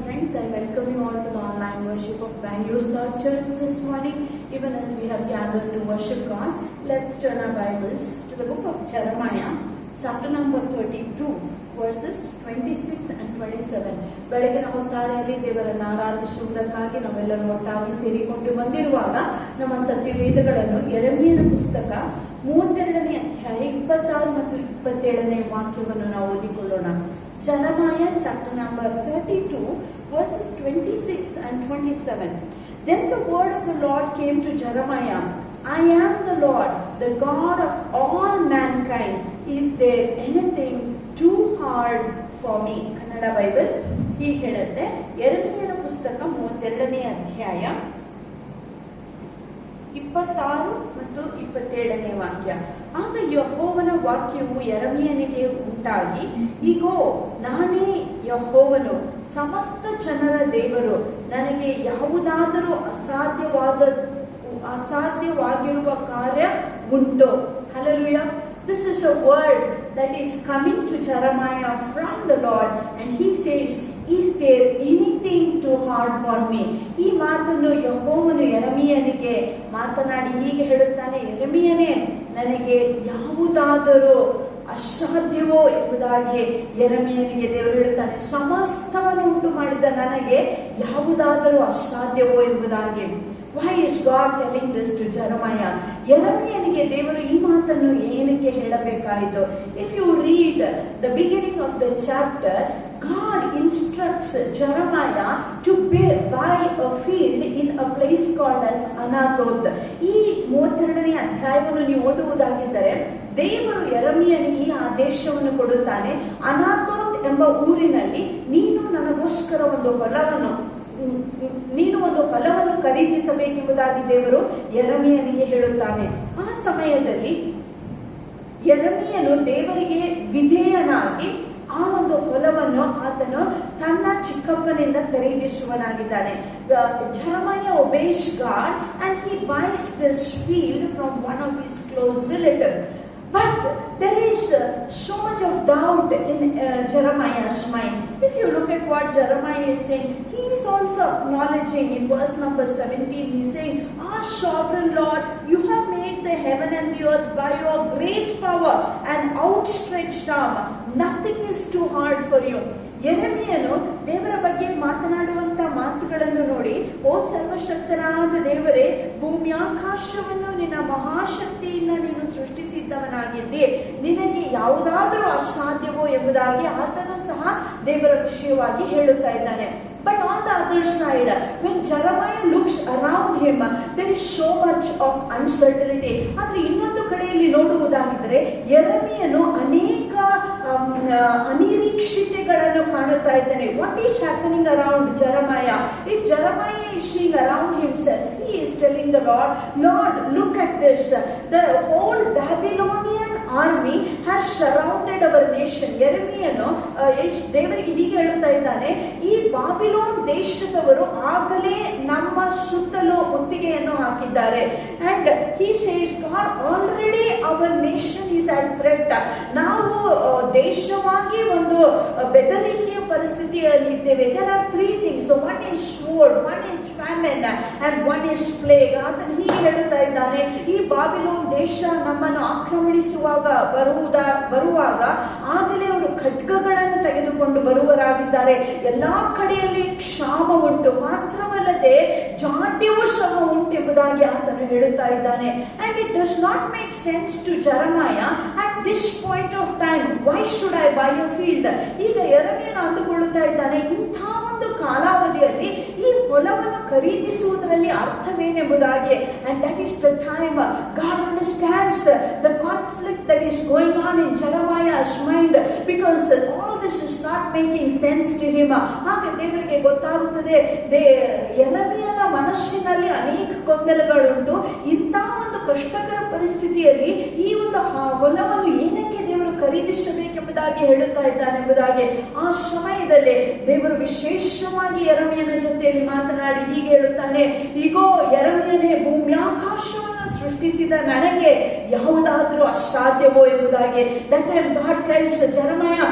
friends, I welcome you all to the online worship of Bangalore South Church this morning. Even as we have gathered to worship God, let's turn our Bibles to the book of Jeremiah, chapter number 32, verses 26 and 27. ಬೆಳಗಿನ ಹೊತ್ತಾರೆಯಲ್ಲಿ ದೇವರನ್ನು ಆರಾಧಿಸುವುದಕ್ಕಾಗಿ ನಾವೆಲ್ಲರೂ ಒಟ್ಟಾಗಿ ಸೇರಿಕೊಂಡು ಬಂದಿರುವಾಗ ನಮ್ಮ ಸತ್ಯವೇದಗಳನ್ನು ಯೆರೆಮೀಯನ ಪುಸ್ತಕ 32ನೇ ಅಧ್ಯಾಯ 26 ಮತ್ತು 27ನೇ ವಾಕ್ಯವನ್ನು ನಾವು ಓದಿಕೊಳ್ಳೋಣ. Jeremiah chapter number 32 verses 26 and 27. Then the word of the Lord came to Jeremiah. I am the Lord, the God of all mankind. Is there anything too hard for me? Kannada Bible ಹೀಗೆ ಹೇಳುತ್ತೆ. ಯೆರೆಮೀಯನ ಪುಸ್ತಕ 32ನೇ ಅಧ್ಯಾಯ 26 ಮತ್ತು 27ನೇ ವಾಕ್ಯ. ಆಗ ಯೆಹೋವನ ವಾಕ್ಯವು ಯೆರೆಮೀಯನಿಗೆ ಉಂಟಾಗಿ, ಇಗೋ ನಾನೇ ಯೆಹೋವನು, ಸಮಸ್ತ ಜನರ ದೇವರು, ನನಗೆ ಯಾವುದಾದರೂ ಅಸಾಧ್ಯವಾಗಿರುವ ಕಾರ್ಯ ಉಂಟು. Hallelujah. This is a word that is coming to Jeremiah from the Lord, and he says, is there anything too hard for me? ಈ ಮಾತನ್ನು ಯೆಹೋವನು ಯೆರೆಮೀಯನಿಗೆ ಮಾತನಾಡಿ ಹೀಗೆ ಹೇಳುತ್ತಾನೆ, ಯೆರೆಮೀಯನೇ, ನನಗೆ ಯಾವುದಾದರೂ ಅಸಾಧ್ಯವೋ ಎಂಬುದಾಗಿ ಯೆರೆಮೀಯನಿಗೆ ದೇವರು ಹೇಳುತ್ತಾನೆ. ಸಮಸ್ತವನ್ನು ಉಂಟು ಮಾಡಿದ ನನಗೆ ಯಾವುದಾದರೂ ಅಸಾಧ್ಯವೋ ಎಂಬುದಾಗಿ. Why is God telling this to Jeremiah? ಯೆರೆಮೀಯನಿಗೆ ದೇವರು ಈ ಮಾತನ್ನು ಏನಕ್ಕೆ ಹೇಳಬೇಕಾಯಿತು? If you read the beginning of the chapter, God instructs Jeremiah to buy a field in a place called as Anathoth. ಈ 32ನೇ ಅಧ್ಯಾಯವನ್ನು ನೀವು ಓದುವುದಾಗಿದ್ದರೆ ದೇವರು ಯೆರೆಮೀಯನಿಗೆ ಈ ಆದೇಶವನ್ನು ಕೊಡುತ್ತಾನೆ. ಅನಾಥೋತ್ ಎಂಬ ಊರಿನಲ್ಲಿ ನೀನು ನನಗೋಸ್ಕರ ಒಂದು ಹೊಲವನ್ನು ಖರೀದಿಸಬೇಕೆಂಬುದಾಗಿ ದೇವರು ಯೆರೆಮೀಯನಿಗೆ ಹೇಳುತ್ತಾನೆ. ಆ ಸಮಯದಲ್ಲಿ ಯೆರೆಮೀಯನು ದೇವರಿಗೆ ವಿಧೇಯನಾಗಿ ಆ ಒಂದು ಹೊಲವನ್ನು ಆತನು ತನ್ನ ಚಿಕ್ಕಪ್ಪನಿಂದ ಖರೀದಿಸುವನಾಗಿದ್ದಾನೆ. Jeremiah obeys God and he buys this field from one of his close relatives. But there is so much of doubt in Jeremiah's mind. If you look at what Jeremiah is saying, he is also acknowledging in verse number 17, he is saying, "Ah, sovereign Lord, you have made the heaven and the earth by your great power and outstretched arm. Nothing is too hard for you." ಯೆರೆಮೀಯನು ದೇವರ ಬಗ್ಗೆ ಮಾತನಾಡುವಂತ ಮಾತುಗಳನ್ನು ನೋಡಿ, ಓ ಸರ್ವಶಕ್ತನಾದ ದೇವರೇ, ಭೂಮ್ಯಾಕಾಶವನ್ನು ನಿನ್ನ ಮಹಾಶಕ್ತಿಯಿಂದ ನೀನು ಸೃಷ್ಟಿಸಿದ್ದವನಾಗಿದ್ದೆ, ನಿನಗೆ ಯಾವುದಾದರೂ ಅಸಾಧ್ಯವೋ ಎಂಬುದಾಗಿ ಆತನು ಸಹ ದೇವರ ವಿಷಯವಾಗಿ ಹೇಳುತ್ತಾ ಇದ್ದಾನೆ. But on the other side, when Jeremiah looks around him, there is so much of uncertainty. ಆದರೆ ಇನ್ನೊಂದು ಕಡೆಯಲ್ಲಿ ನೋಡುವುದಾಗಿದ್ದರೆ ಯೆರೆಮೀಯನು ಅನೇಕ ಅನಿರೀಕ್ಷಿತೆಗಳನ್ನು ಕಾಣುತ್ತಾ ಇದ್ದಾನೆ. What is happening around Jeremiah? If Jeremiah is seeing around himself, he is telling the Lord, Lord, look at this. The whole Babylonian army has surrounded our nation. ಯೆರೆಮೀಯನು ದೇವರಿಗೆ ಹೀಗೆ ಹೇಳುತ್ತಾ ಇದ್ದಾನೆ, ಈ ಬಾಬಿಲೋನ್ ದೇಶದವರು ಆಗಲೇ ನಮ್ಮ ಸುತ್ತಲೂ ಮುತ್ತಿಗೆಯನ್ನು ಹಾಕಿದ್ದಾರೆ. And he says, God, already our nation is at threat. ನಾವು ದೇಶವಾಗಿ ಒಂದು ಬೆದರಿಕೆಯ ಪರಿಸ್ಥಿತಿಯಲ್ಲಿದ್ದೇವೆ. There are three things. So one is sword, one is famine, and one is plague. ಆತನು ಹೀಗೆ ಹೇಳುತ್ತಾ ಇದ್ದಾನೆ, ಈ ಬಾಬಿಲೋನ್ ದೇಶ ನಮ್ಮನ್ನು ಆಕ್ರಮಣಿಸುವಾಗ ಬರುವಾಗ ಆಗಲೇ ಅವರು ಖಡ್ಗಗಳನ್ನು ತೆಗೆದುಕೊಂಡು ಬರುವರಾಗಿದ್ದಾರೆ. ಎಲ್ಲಾ ಕಡೆಯಲ್ಲಿ ಕ್ಷಾಮ ಉಂಟು, ಮಾತ್ರವಲ್ಲದೆ ಜಾಡ್ಯವೂ ಸಹ ಉಂಟು ಎಂಬುದಾಗಿ ಆತನು ಹೇಳುತ್ತಾ ಇದ್ದಾನೆ. And it does not make sense to Jeremiah at this point of time. Why should I buy a field? ಈಗ ಯೆರೆಮೀಯನು ಅಂದುಕೊಳ್ಳುತ್ತಾ ಇದ್ದಾನೆ, ಇಂಥ ಒಂದು ಕಾಲಾವಧಿಯಲ್ಲಿ ಈ ಹೊಲವನ್ನು ಖರೀದಿಸುವುದರಲ್ಲಿ ಅರ್ಥವೇನೆಂಬುದಾಗಿ. And that is the time God understands the conflict that is going on in Jeremiah's mind, because all this is not making sense to him. ಆಗ ದೇವರಿಗೆ ಗೊತ್ತಾಗುತ್ತದೆ, ಯೆರೆಮೀಯನ ಮನಸ್ಸಿನಲ್ಲಿ ಅನೇಕ ಗೊಂದಲಗಳುಂಟು. ಇಂಥ ಒಂದು ಕಷ್ಟಕರ ಪರಿಸ್ಥಿತಿಯಲ್ಲಿ ಈ ಒಂದು ಹೊಲವನ್ನು ಏನಕ್ಕೆ ದೇವರು ಖರೀದಿಸಬೇಕೆಂಬುದಾಗಿ ಹೇಳುತ್ತಾ ಇದ್ದಾನೆ ಎಂಬುದಾಗಿ ಆ ಸಮಯದಲ್ಲಿ ದೇವರು ವಿಶೇಷವಾಗಿ ಯೆರೆಮೀಯನ ಜೊತೆಯಲ್ಲಿ ಮಾತನಾಡಿ ಹೀಗೆ ಹೇಳುತ್ತಾನೆ, ಈಗೋ ಯೆರೆಮೀಯನೇ, ಭೂಮ್ಯಾಕಾಶವನ್ನು ಸೃಷ್ಟಿಸಿದ ನನಗೆ ಯಾವುದಾದ್ರೂ ಅಸಾಧ್ಯವೋ ಎಂಬುದಾಗಿ. That time God tells Jeremiah,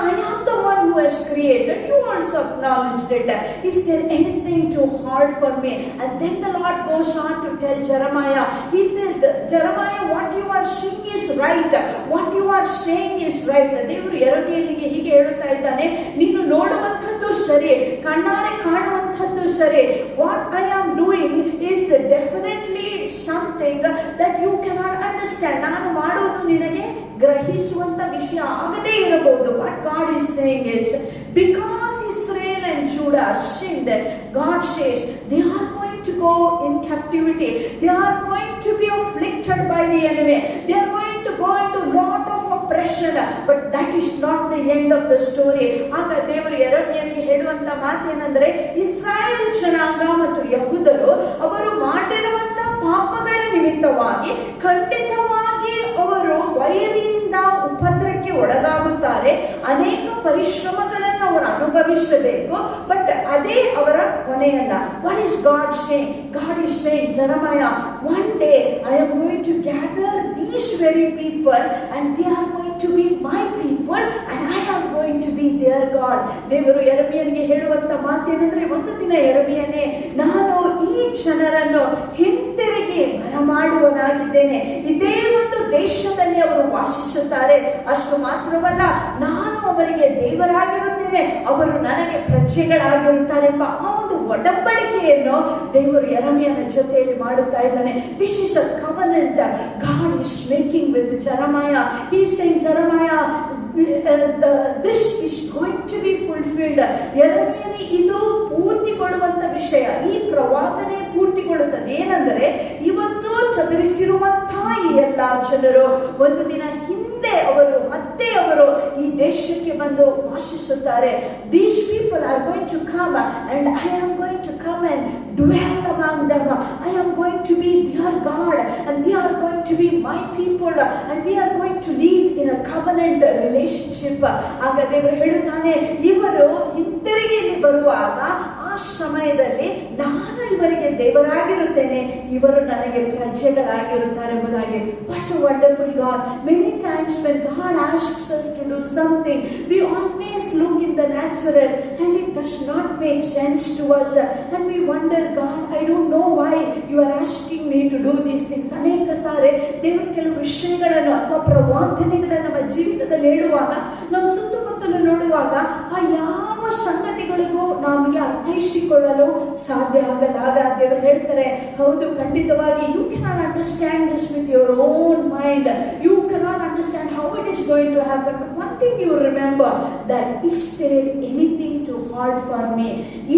I am the one who has created. You also acknowledged it. Is there anything too hard for me? And then the Lord goes on to tell Jeremiah. He said, Jeremiah, what you are saying is right. What you are saying is right. ದೇವರು ಯೆರೆಮೀಯನಿಗೆ ಹೀಗೆ ಹೇಳುತ್ತಾ ಇದ್ದಾನೆ, ನೀನು ನೋಡುವಂಥದ್ದು ಸರಿ, ಕಣ್ಣಾರೆ ಕಾಣುವಂಥದ್ದು ಸರಿ. What I am doing is definitely something that you cannot understand. ನಾನು ಮಾಡುವುದು ನಿನಗೆ ಗ್ರಹಿಸುವಂತ ವಿಷಯ ಆಗದೇ ಇರಬಹುದು. What God is saying is, because Israel and Judah sinned, God says they are going to go in captivity. They are going to be afflicted by the enemy. They are going to go into lot of oppression. But that is not the end of the story. ಆಗ ದೇವರು ಯೆರೆಮೀಯನಿಗೆ ಹೇಳುವಂತ ಮಾತೇನೆಂದರೆ, ಇಸ್ರಾಯೇಲ್ ಜನಾಂಗ ಮತ್ತು ಯಹೂದರು ಅವರು ಮಾಡಿರುವಂತ ಪಾಪಗಳ ನಿಮಿತ್ತವಾಗಿ ಖಂಡಿತವಾಗಿ ಅವರು ವೈರಿಯಿಂದ ಉಪದ್ರಕ್ಕೆ ಒಳಗಾಗುತ್ತಾರೆ. ಅನೇಕ ಪರಿಶ್ರಮಗಳನ್ನು ಅವರು ಅನುಭವಿಸಬೇಕು. ಬಟ್ ಅದೇ ಅವರ ಕೊನೆಯಲ್ಲ. What is God saying? God is saying, Jeremiah, one day I am going to gather these very people and they are going to be my people and I am going to be their God. ದೇವರು ಯೆರೆಮೀಯನಿಗೆ ಹೇಳುವಂತ ಮಾತೇನೆಂದ್ರೆ, ಒಂದು ದಿನ ಯೆರೆಮೀಯನೇ, ನಾನು ಈ ಜನರನ್ನು ಹಿಂತಿರುಗಿ ಬರಮಾಡುವನಾಗಿದ್ದೇನೆ. ಇದೇ ಒಂದು ದೇಶದಲ್ಲಿ ಅವರು ವಾಸಿಸುತ್ತಾರೆ. ಅಷ್ಟು ಮಾತ್ರವಲ್ಲ, ನಾನು ಅವರಿಗೆ ದೇವರಾಗಿರುತ್ತೇನೆ, ಅವರು ನನಗೆ ಪ್ರಜೆಗಳಾಗಿರುತ್ತಾರೆ ಎಂಬ ಆ ಒಂದು ಒಡಂಬಡಿಕೆಯನ್ನು ದೇವರು ಯೆರೆಮೀಯನ ಜೊತೆಯಲ್ಲಿ ಮಾಡುತ್ತಾ ಇದ್ದಾನೆ. This is a covenant God is making with Jeremiah. He is saying, Jeremiah, this is going to be fulfilled. ಯೆರೆಮೀಯನೇ, ಇದು ಪೂರ್ತಿಗೊಳ್ಳುವಂತ ವಿಷಯ. ಈ ಪ್ರವಾದನೆ ಪೂರ್ತಿಗೊಳ್ಳುತ್ತದೆ. ಏನಂದರೆ, ಇವತ್ತು ಚದರಿಸಿರುವಂತಹ ಈ ಎಲ್ಲಾ ಜನರು ಒಂದು ದಿನ ಹಿಂದೆ ಅವರು ಈ ದೇಶಕ್ಕೆ ಬಂದು ವಾಸಿಸುತ್ತಾರೆ. These people are going to come and I am going to come and dwell among them. I am going to be their God and they are going to be my people and we are going to live in a covenant relationship. ಆಗ ದೇವರು ಹೇಳುತ್ತಾನೆ, ಇವರು ಹಿಂತಿರುಗಿ ಬರುವಾಗ ಆ ಸಮಯದಲ್ಲಿ ನಾನು ಇವರಿಗೆ ದೇವರಾಗಿರುತ್ತೇನೆ, ಇವರು ನನಗೆ ಪ್ರಜೆಗಳಾಗಿರುತ್ತಾರೆ ಎಂಬುದಾಗಿ. What a wonderful God. Many times when God asks us to do something, we always look in the natural and it does not make sense to us and we wonder, God, I don't know why you are asking me to do these things. ಅನೇಕ ಸಾರಿ ದೇವರು ಕೆಲವು ವಿಷಯಗಳನ್ನು ಅಥವಾ ಪ್ರವಾದನೆಗಳನ್ನು ನಮ್ಮ ಜೀವಿತದಲ್ಲಿ ಹೇಳುವಾಗ ನಾವು ಸುತ್ತಮುತ್ತಲು ನೋಡುವಾಗ ಆ ಯಾವ ಸಂಗತಿಗಳಿಗೂ ನಮಗೆ ಅರ್ಥೈಸಿಕೊಳ್ಳಲು ಸಾಧ್ಯ ಆಗಲ್ಲ. ಆಗ ದೇವರು ಹೇಳ್ತಾರೆ, ಹೌದು, ಖಂಡಿತವಾಗಿ you cannot understand this with your own mind. You cannot understand how it is going to happen. But one thing you remember, that is there anything too hard for me?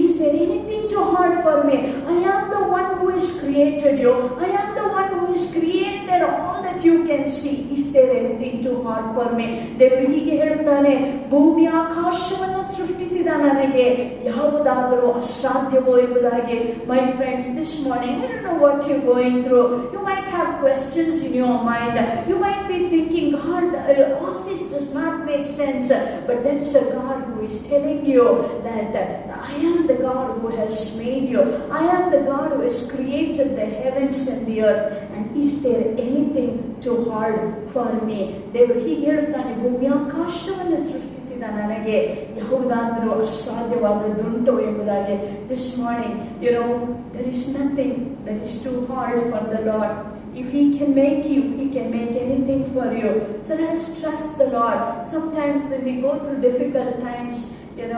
Is there anything too hard for me? I am the one who has created you. I am the one who has created all that you can see. Is there anything too hard for me? ದೇವರು ಹೀಗೆ ಹೇಳ್ತಾನೆ, ಭೂಮಿ ಆಕಾಶವನ್ನು ಸೃಷ್ಟಿಸಿದ ನನಗೆ ಯಾವುದಾದರೂ ಅಸಾಧ್ಯವೋ ಎಂಬುದಾಗಿ. My friends, this morning, I don't know what you're going through. You might have questions in your mind. You might be thinking, God, all this does not make sense. But there is a God who is telling you that I am the God who has made you. I am the God who has created the heavens and the earth. And is there anything too hard for me? ದೇವರು ಹೀಗೆ ಹೇಳುತ್ತಾನೆ, ಭೂಮಿ ಆಕಾಶವನ್ನು ಸೃಷ್ಟಿಸಿದ ನನಗೆ ಯಾವುದಾದರೂ ಅಸಾಧ್ಯವಾದದ್ದುಂಟು ಎಂಬುದಾಗಿ. This morning, there is nothing that is too hard for the Lord. If He can make you, He can make anything for you. So let us trust the Lord. Sometimes when we go through difficult times, it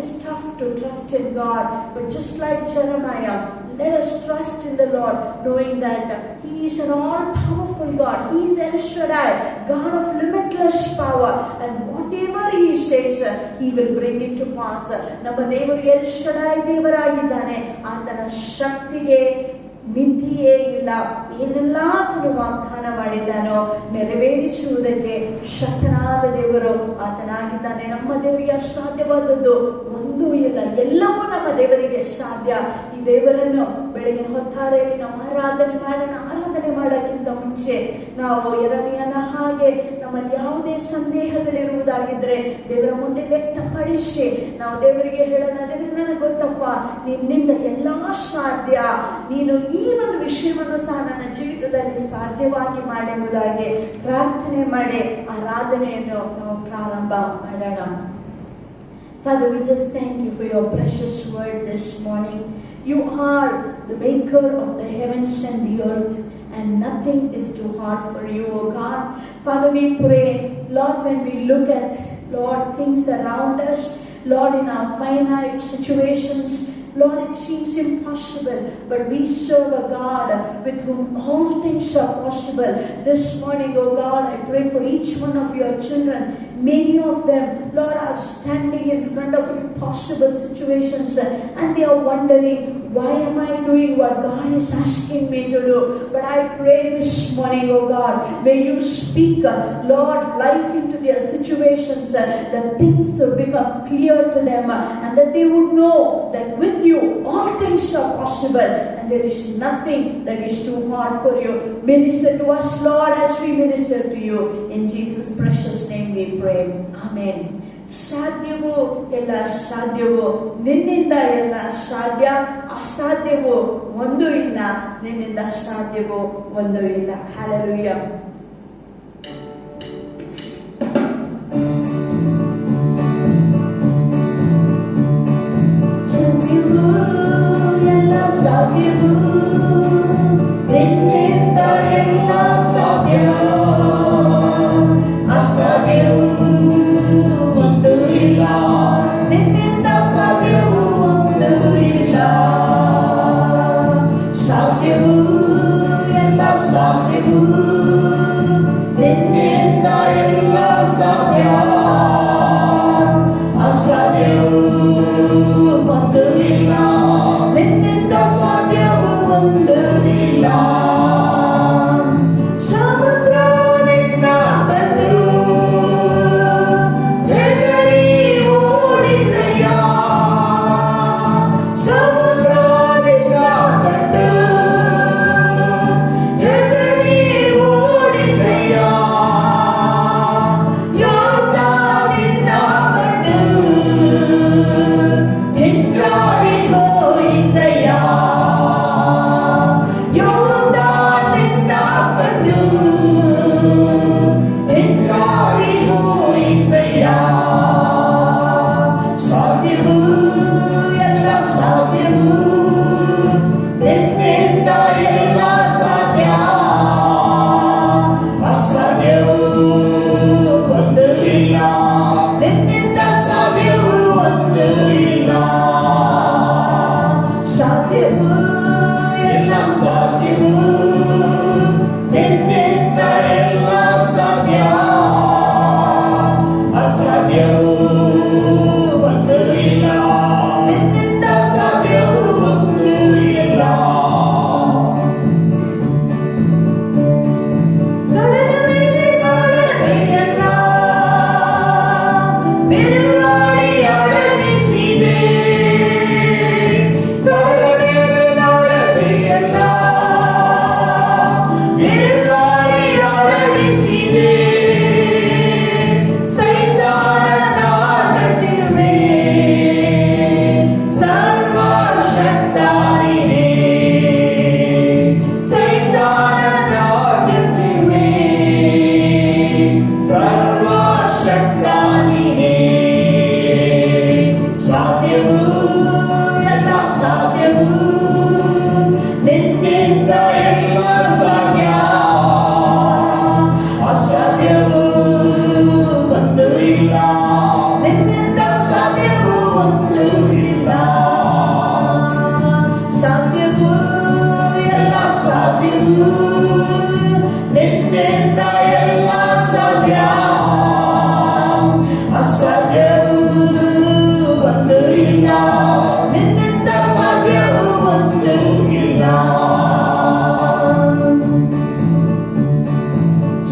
is tough to trust in God. But just like Jeremiah, let us trust in the Lord, knowing that He is an all-powerful God. He is El Shaddai, God of limitless power. And whatever He says, He will bring it to pass. ನಮ್ಮ ದೇವರು L Shaddai ದೇವರಾಗಿದ್ದಾನೆ. ಆತನ ಶಕ್ತಿಗೆ ಮಿತಿಯೇ ಇಲ್ಲ. ಏನೆಲ್ಲ ಆತನು ವಾಗ್ದಾನ ಮಾಡಿದ್ದಾನೋ ನೆರವೇರಿಸುವುದಕ್ಕೆ ಶಕ್ತನಾದ ದೇವರು ಆತನಾಗಿದ್ದಾನೆ. ನಮ್ಮ ದೇವರಿಗೆ ಅಸಾಧ್ಯವಾದದ್ದು ಒಂದೂ ಇಲ್ಲ. ಎಲ್ಲವೂ ನಮ್ಮ ದೇವರಿಗೆ ಸಾಧ್ಯ. ಈ ದೇವರನ್ನು ಬೆಳಗಿನ ಹೊತ್ತಾರೆಯಲ್ಲಿ ನಾವು ಆರಾಧನೆ ಮಾಡೋಕ್ಕಿಂತ ಮುಂಚೆ ನಾವು ಯೆರೆಮೀಯನ ಹಾಗೆ ನಮ್ಮಲ್ಲಿ ಯಾವುದೇ ಸಂದೇಹಗಳಿರುವುದಾಗಿದ್ರೆ ದೇವರ ಮುಂದೆ ವ್ಯಕ್ತಪಡಿಸಿ ನಾವು ದೇವರಿಗೆ ಹೇಳೋಣ, ದೇವರಿಗೆ ನನಗೆ ಗೊತ್ತಪ್ಪ, ನಿನ್ನಿಂದ ಎಲ್ಲಾ ಸಾಧ್ಯ, ನೀನು ಈ ಒಂದು ವಿಷಯವನ್ನು ಸಹ ನನ್ನ ಜೀವಿತದಲ್ಲಿ ಸಾಧ್ಯವಾಗಿ ಮಾಡುವುದಾಗಿ ಪ್ರಾರ್ಥನೆ ಮಾಡಿ ಆರಾಧನೆಯನ್ನು ನಾವು ಪ್ರಾರಂಭ ಮಾಡೋಣ. Father, we just thank you for your precious word this morning. You are the maker of the heavens and the earth, and nothing is too hard for you, O God. Father, we pray, Lord, when we look at, Lord, things around us, Lord, in our finite situations, Lord, it seems impossible, but we serve a God with whom all things are possible. This morning, oh God, I pray for each one of your children. Many of them, Lord, are standing in front of impossible situations and they are wondering, why am I doing what God is asking me to do? But I pray this morning, oh God, may you speak, Lord, life into their situations, that things will become clear to them and that they would know that with you all things are possible and there is nothing that is too hard for you. Minister to us, Lord, as we minister to you. In Jesus' precious name we pray. Amen. ಸಾಧ್ಯವೋ ಎಲ್ಲ ಸಾಧ್ಯವೋ, ನಿನ್ನಿಂದ ಎಲ್ಲ ಸಾಧ್ಯ, ಅಸಾಧ್ಯವೋ ಒಂದು ಇಲ್ಲ, ನಿನ್ನಿಂದ ಸಾಧ್ಯವೋ ಒಂದು ಇಲ್ಲ. ಹಲ್ಲೆಲೂಯಾ. ಸಾಧ್ಯವು ನಿನ್ನಿಂದ ಎಲ್ಲ ಸಾಧ್ಯ, ಅಸಾಧ್ಯವು ಒಂದು ಇಲ್ಲ, ನಿನ್ನಿಂದ ಸಾಧ್ಯವು ಒಂದು ಇಲ್ಲ. ಸಾಧ್ಯವು ಎಲ್ಲ ಸಾಧ್ಯವು ನಿನ್ನಿಂದ ಎಲ್ಲ ಸಾಧ್ಯ, ಅಸಾಧ್ಯವು ಒಂದು ಇಲ್ಲ, ನಿನ್ನಿಂದ ಸಾಧ್ಯವು ಒಂದು ಇಲ್ಲ. ಸಮುದ್ರ ನಿನ್ನ ಕಂಡು ಹೆದರಿ ಓಡಿದಯ್ಯ, ಸಮುದ್ರ ನಿನ್ನ ಕಂಡು ಹೆದರಿ ಓಡಿದಯ್ಯ, ಯೋಧ ನಿನ್ನ ಕಂಡು ಹಿಂಜಾರಿ ಹೋಯಿತಯ್ಯ, ಯೋಧ ನಿನ್ನ ಕಂಡು ಹಿಂಜಾರಿ ಹೋಯಿತಯ್ಯ. ಸಾಧ್ಯವು ಎಲ್ಲ ಸಾಧ್ಯವು ನಿನ್ನಿಂದ ಎಲ್ಲ ಸಾಧ್ಯ, ಅಸಾಧ್ಯವು ಒಂದು ಇಲ್ಲ, ನಿನ್ನಿಂದ ಸಾಧ್ಯವು ಒಂದು ಇಲ್ಲ. ಸಾಧ್ಯವು ಎಲ್ಲ ಸಾಧ್ಯವು ನಿನ್ನಿಂದ ಎಲ್ಲ ಸಾಧ್ಯ, ಅಸಾಧ್ಯವು ಒಂದು ಇಲ್ಲ, ನಿನ್ನಿಂದ ಸಾಧ್ಯವು ಒಂದು ಇಲ್ಲ. ಕಡಲ ಮೇಲೆ ಕಾಣದೆಯಲ್ಲ, ಬಿರುಗಾಳಿ ಅಡಗಿಸಿದೆ, ಕಡಲ ಮೇಲೆ ನಾಡದೆಯಲ್ಲ, ಬಿರುಗಾಳಿ ಅಡಗಿಸಿದೆ, ಸೈತಾನನ ಜಜ್ಜಿರುವೆ, ಸರ್ವಶಕ್ತ ನೀನೇ, ಸೈತಾನನ ಜಜ್ಜಿರುವೆ, ಸರ್ವಶಕ್ತ ನೀನೇ. ಸಾಧ್ಯವು ಎಲ್ಲ ಸಾಧ್ಯವು ನಿನ್ನಿಂದ ಎಲ್ಲ ಸಾಧ್ಯ, ಅಸಾಧ್ಯವು ಒಂದು ಇಲ್ಲ, ನಿನ್ನಿಂದ ಸಾಧ್ಯವು ಒಂದು ಇಲ್ಲ. ಸಾಧ್ಯವು ಎಲ್ಲ ಸಾಧ್ಯವು ನಿನ್ನಿಂದ ಎಲ್ಲ ಸಾಧ್ಯ, ಅಸಾಧ್ಯವು ಒಂದು ಇಲ್ಲ, ನಿನ್ನಿಂದ ಸಾಧ್ಯವು ಒಂದು ಇಲ್ಲ.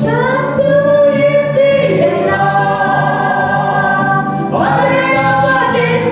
ಸಾಧ್ಯವು ಎಂದಿಲ್ಲ, ಪರಿಣಾಮವೆಂದಿಲ್ಲ,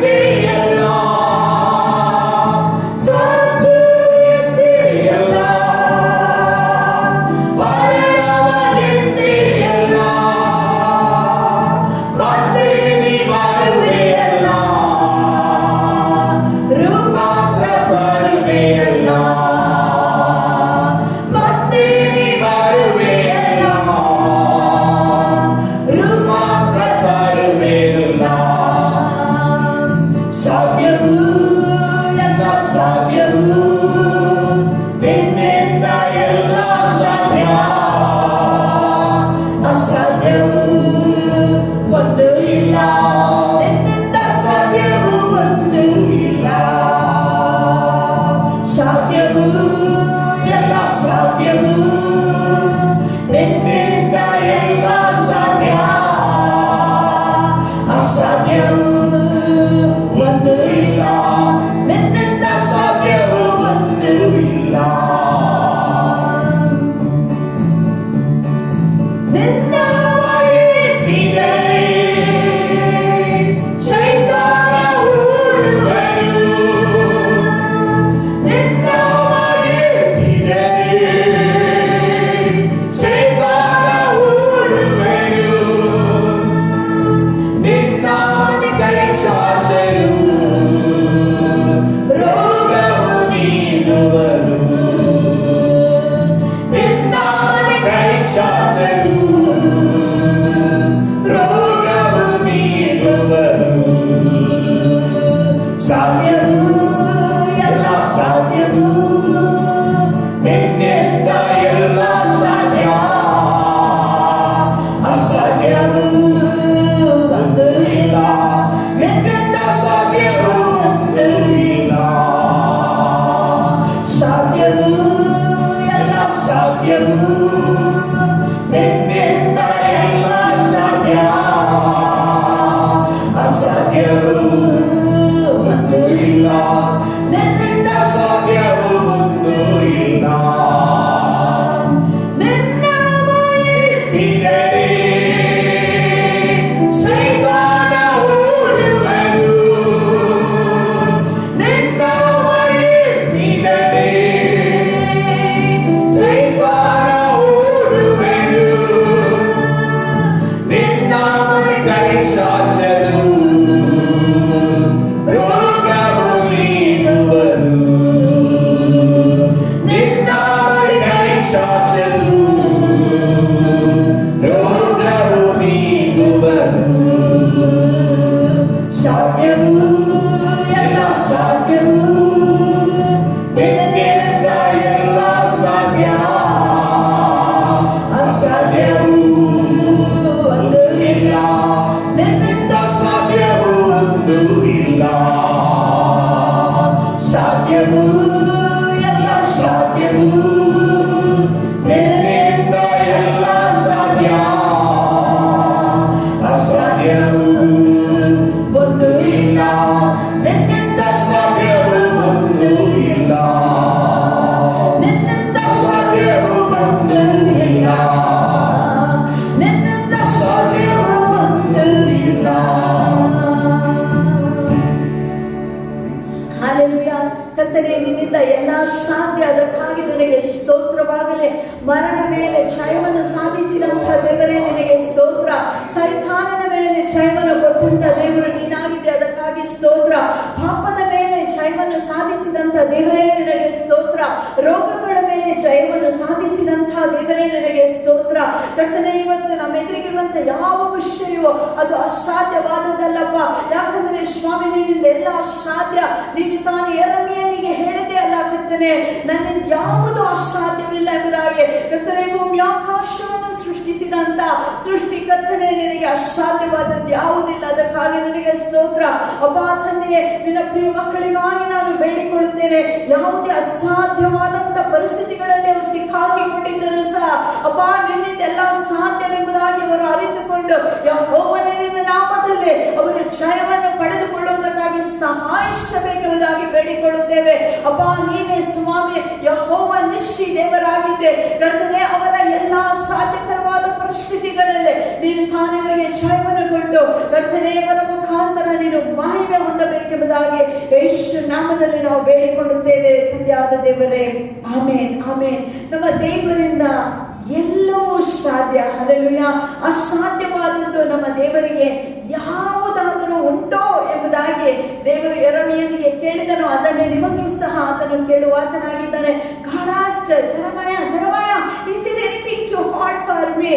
ಎಲ್ಲ ಸಾಧ್ಯವು, ನಿನ್ನಿಂದ ಎಲ್ಲ ಸಾಧ್ಯ, ಅಸಾಧ್ಯವು ಒಂದು ಇಲ್ಲ, ನಿನ್ನಿಂದ ಸಾಧ್ಯವು ಒಂದು ಇಲ್ಲ. ಸಾಧ್ಯವು ಎಲ್ಲ ಸಾಧ್ಯವು, ನಿನ್ನಿಂದ ಎಲ್ಲ ಸಾಧ್ಯ, ಅಸಾಧ್ಯವು ಒಂದು ಇಲ್ಲ, ನಿನ್ನಿಂದ ಸಾಧ್ಯವು ಒಂದು ಇಲ್ಲ. ನಿನ್ನ ವೈದ್ಯರೇ ಸೈತಾನ ಓಡುವನು, ನಿನ್ನ ವೈದ್ಯರೇ ಸೈತಾನ ಓಡುವನು, ನಿನ್ನ ಕೈ ಚಾಚಲು ರೋಗವು ನೀಡುವನು, ನಿನ್ನ ಕೈ ಚಾಚಲು ರೋಗವು ನೀಡುವನು. ಸಾಧ್ಯವು ಎಲ್ಲ ಸಾಧ್ಯವು, ನಿನ್ನಿಂದ ಎಲ್ಲ ಸಾಧ್ಯ, ಅಸಾಧ್ಯವು ಒಂದು ಇಲ್ಲ, ನಿನ್ನಿಂದ ಸಾಧ್ಯವು ಒಂದು ಇಲ್ಲ. ಸಾಧ್ಯವು ಎಲ್ಲ ಸಾಧ್ಯವು, ನಿನ್ನಿಂದ ಎಲ್ಲ ಸಾಧ್ಯ, ಅಸಾಧ್ಯವು ಒಂದು ಇಲ್ಲ, ನಿನ್ನಿಂದ ಸಾಧ್ಯವು ಒಂದು ಇಲ್ಲ. ನಿನ್ನ ವೈದ್ಯರೇ ಸೈತಾನ ಓಡುವನು, ನಿನ್ನ ವೈದ್ಯರೇ ಸೈತಾನ ಓಡುವನು, ನಿನ್ನ ಕೈ ಚಾಚಲು ರೋಗವು ನೀಡುವನು, ನಿನ್ನ ಕೈ ಚಾಚಲು ರೋಗವು ನೀಡುವನು. ಸಾಧ್ಯವು ಎಲ್ಲ ಸಾಧ್ಯವು, ನಿನ್ನಿಂದ ಎಲ್ಲ ಸಾಧ್ಯ, ಅಸಾಧ್ಯವು ಒಂದು ಇಲ್ಲ, ನಿನ್ನಿಂದ ಸಾಧ್ಯವು ಒಂದು ಇಲ್ಲ. ಸಾಧ್ಯವು ಎಲ್ಲ ಸಾಧ್ಯವು, ನಿನ್ನಿಂದ ಎಲ್ಲ ಸಾಧ್ಯ, ಅಸಾಧ್ಯವು ಒಂದು ಇಲ್ಲ, ನಿನ್ನಿಂದ ಸಾಧ್ಯವು ಒಂದು ಇಲ್ಲ. ನಿನ್ನಿಂದ ಸಾಧ್ಯವು ಒಂದು ಇಲ್ಲ, ನಿನ್ನಿಂದ ಸಾಧ್ಯವು ಒಂದು ಇಲ್ಲ. ಹಾಲೆಲೂಯಾ. ಕರ್ತನೇ, ನಿನ್ನಿಂದ ಎಲ್ಲ ಸಾಧ್ಯ, ಅದಕ್ಕಾಗಿ ನಿನಗೆ ಸ್ತೋತ್ರವಾಗಲಿ. ಮರಣ ಮೇಲೆ ಜಯವನ್ನು ಸಾಧಿಸಿದಂಥ ದೇವರೇ ನಿನಗೆ ಸ್ತೋತ್ರ. ಸೈತಾನನ ಮೇಲೆ ಜಯವನ್ನು ಕೊಟ್ಟಂತ ದೇವರು ನೀನಾಗಿದೆ, ಅದಕ್ಕಾಗಿ ಸ್ತೋತ್ರ. ಪಾಪದ ಮೇಲೆ ಜಯವನ್ನು ಸಾಧಿಸಿದಂಥ ದೇವರೇ ನಿನಗೆ ಸ್ತೋತ್ರ. ರೋಗಗಳ ಮೇಲೆ ಜಯವನ್ನು ಸಾಧಿಸಿದಂಥ ದೇವರೇ ನಿನಗೆ ಸ್ತೋತ್ರ. ಕರ್ತನೇ, ಇವತ್ತು ನಮ್ಮ ಎದುರಿಗಿರುವಂತ ಯಾವ ವಿಷಯವೂ ಅದು ಅಸಾಧ್ಯವಾದದಲ್ಲಪ್ಪ. ಯಾಕಂದ್ರೆ ಸ್ವಾಮಿ, ನಿನ್ನಿಂದ ಎಲ್ಲ ಸಾಧ್ಯ. ನೀನು ತಾನು ಯೆರೆಮೀಯನಿಗೆ ಹೇಳಿದೆ ಅಲ್ಲ ಕರ್ತನೇ, ನನ್ನಿಂದ ಯಾವುದು ಅಸಾಧ್ಯವಿಲ್ಲ ಎಂಬುದಾಗಿ. ಕರ್ತನೇ, ಭೂಮಿ ಆಕಾಶವನ್ನು ಸೃಷ್ಟಿಸಿದಂತ ಸೃಷ್ಟಿಕರ್ತನೇ, ನಿನಗೆ ಅಸಾಧ್ಯವಾದದ್ದು ಯಾವುದಿಲ್ಲ. ಅದಕ್ಕಾಗಿ ನಿನಗೆ ಸ್ತೋತ್ರ. ಅಪ್ಪ ತಂದೆಯೇ, ನಿನ್ನ ಪ್ರಿಯ ಮಕ್ಕಳಿಗಾಗಿ ನಾನು ಬೇಡಿಕೊಳ್ಳುತ್ತೇನೆ. ಯಾವುದೇ ಅಸಾಧ್ಯವಾದಂತ ಪರಿಸ್ಥಿತಿಗಳಲ್ಲಿ ಅವರು ಸಿಕ್ಕಾಕಿಕೊಂಡಿದ್ದರೂ ಸಹ ಅಪ್ಪ, ನಿನ್ನಿಂದ ಎಲ್ಲ ಸಾಧ್ಯವೆಂಬುದಾಗಿ ಅವರು ಅರಿತುಕೊಂಡು ಯೆಹೋವನ ನಾಮದಲ್ಲಿ ಅವರು ಜಯವನ್ನು ಪಡೆದುಕೊಳ್ಳುವುದಕ್ಕಾಗಿ ಸಹಾಯಿಸಬೇಕೆಂಬುದಾಗಿ ಬೇಡಿಕೊಳ್ಳುತ್ತೇವೆ. ಅಪ್ಪ, ನೀನೇ ಸ್ವಾಮಿ ಯೆಹೋವ ನಿಸ್ಸಿ ದೇವರಾಗಿದ್ದೆ. ಕರ್ತನೇ, ಅವರ ಎಲ್ಲ ಸಾಧ್ಯಕರವಾದ ಪರಿಸ್ಥಿತಿಗಳಲ್ಲಿ ನೀನು ತಾನೇ ಜಯವನ್ನು ಕೊಟ್ಟು ಕರ್ತನೇ, ಅವರ ಮುಖಾಂತರ ನೀನು ಮಹಿಮೆ ಹೊಂದಬೇಕೆಂಬುದಾಗಿ ಯೇಸು ನಾಮದಲ್ಲಿ ನಾವು ಬೇಡಿಕೊಳ್ಳುತ್ತೇವೆ ತಂದೆಯಾದ ದೇವರೇ. ಆಮೇನ್, ಆಮೇನ್. ನಮ್ಮ ದೇವರಿಂದ ಎಲ್ಲವೂ ಸಾಧ್ಯ. ಹಲ್ಲೆಲೂಯಾ. ಅಸಾಧ್ಯವಾದದ್ದು ನಮ್ಮ ದೇವರಿಗೆ ಯಾವುದಾದರೂ ಉಂಟೋ ಎಂಬುದಾಗಿ ದೇವರು ಯೆರೆಮೀಯನಿಗೆ ಕೇಳಿದನು. ಅದನ್ನೇ ನಿಮಗೂ ಸಹ ಆತನು ಕೇಳುವಾತನಾಗಿದ್ದಾನೆ. God asked Jeremiah, is there anything too hard for me?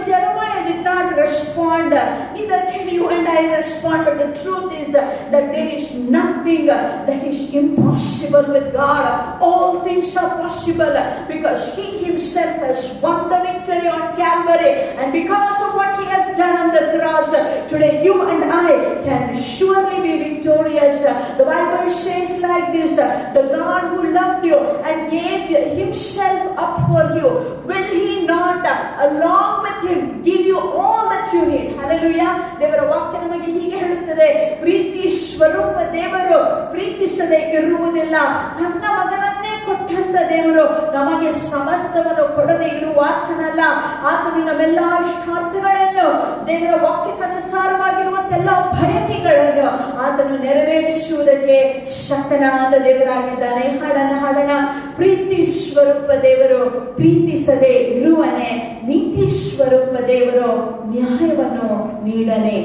Jeremiah did not cannot respond, neither can you and I respond, but the truth is that there is nothing that is impossible with God. All things are possible because He Himself has won the victory on Calvary, and because of what He has done on the cross, today you and I can surely be victorious. The Bible says like this, the God who loved you and gave Himself up for you, will He not along with Him give you all that you need? Hallelujah. ದೇವರ ವಾಕ್ಯ ನಮಗೆ ಹೀಗೆ ಹೇಳುತ್ತದೆ, ಪ್ರೀತಿ ಸ್ವರೂಪ ದೇವರು ಪ್ರೀತಿಸದೆ ಇರುವುದಿಲ್ಲ. ತನ್ನ ಮಗನನ್ನೇ ಕೊಟ್ಟಂತ ದೇವರು ನಮಗೆ ಸಮಸ್ತವನ್ನು ಕೊಡದೆ ಇರುವ ಆತನಲ್ಲ. ಆತನು ನಮ್ಮೆಲ್ಲ ಇಷ್ಟಾರ್ಥಗಳನ್ನು, ದೇವರ ವಾಕ್ಯಕ್ಕನುಸಾರವಾಗಿರುವಂತೆಲ್ಲ ಬಯಕೆಗಳನ್ನು ಆತನು ನೆರವೇರಿಸುವುದಕ್ಕೆ ಶಕ್ತನಾದ ದೇವರಾಗಿದ್ದಾನೆ. ಹಾಡೋಣ, ಪ್ರೀತಿ ಸ್ವರೂಪ ದೇವರು ಪ್ರೀತಿಸದೆ ಇರುವನೆ, ನೀತಿ ಸ್ವರೂಪ ದೇವರು ನ್ಯಾಯವನ್ನು ನೀಡನೆ.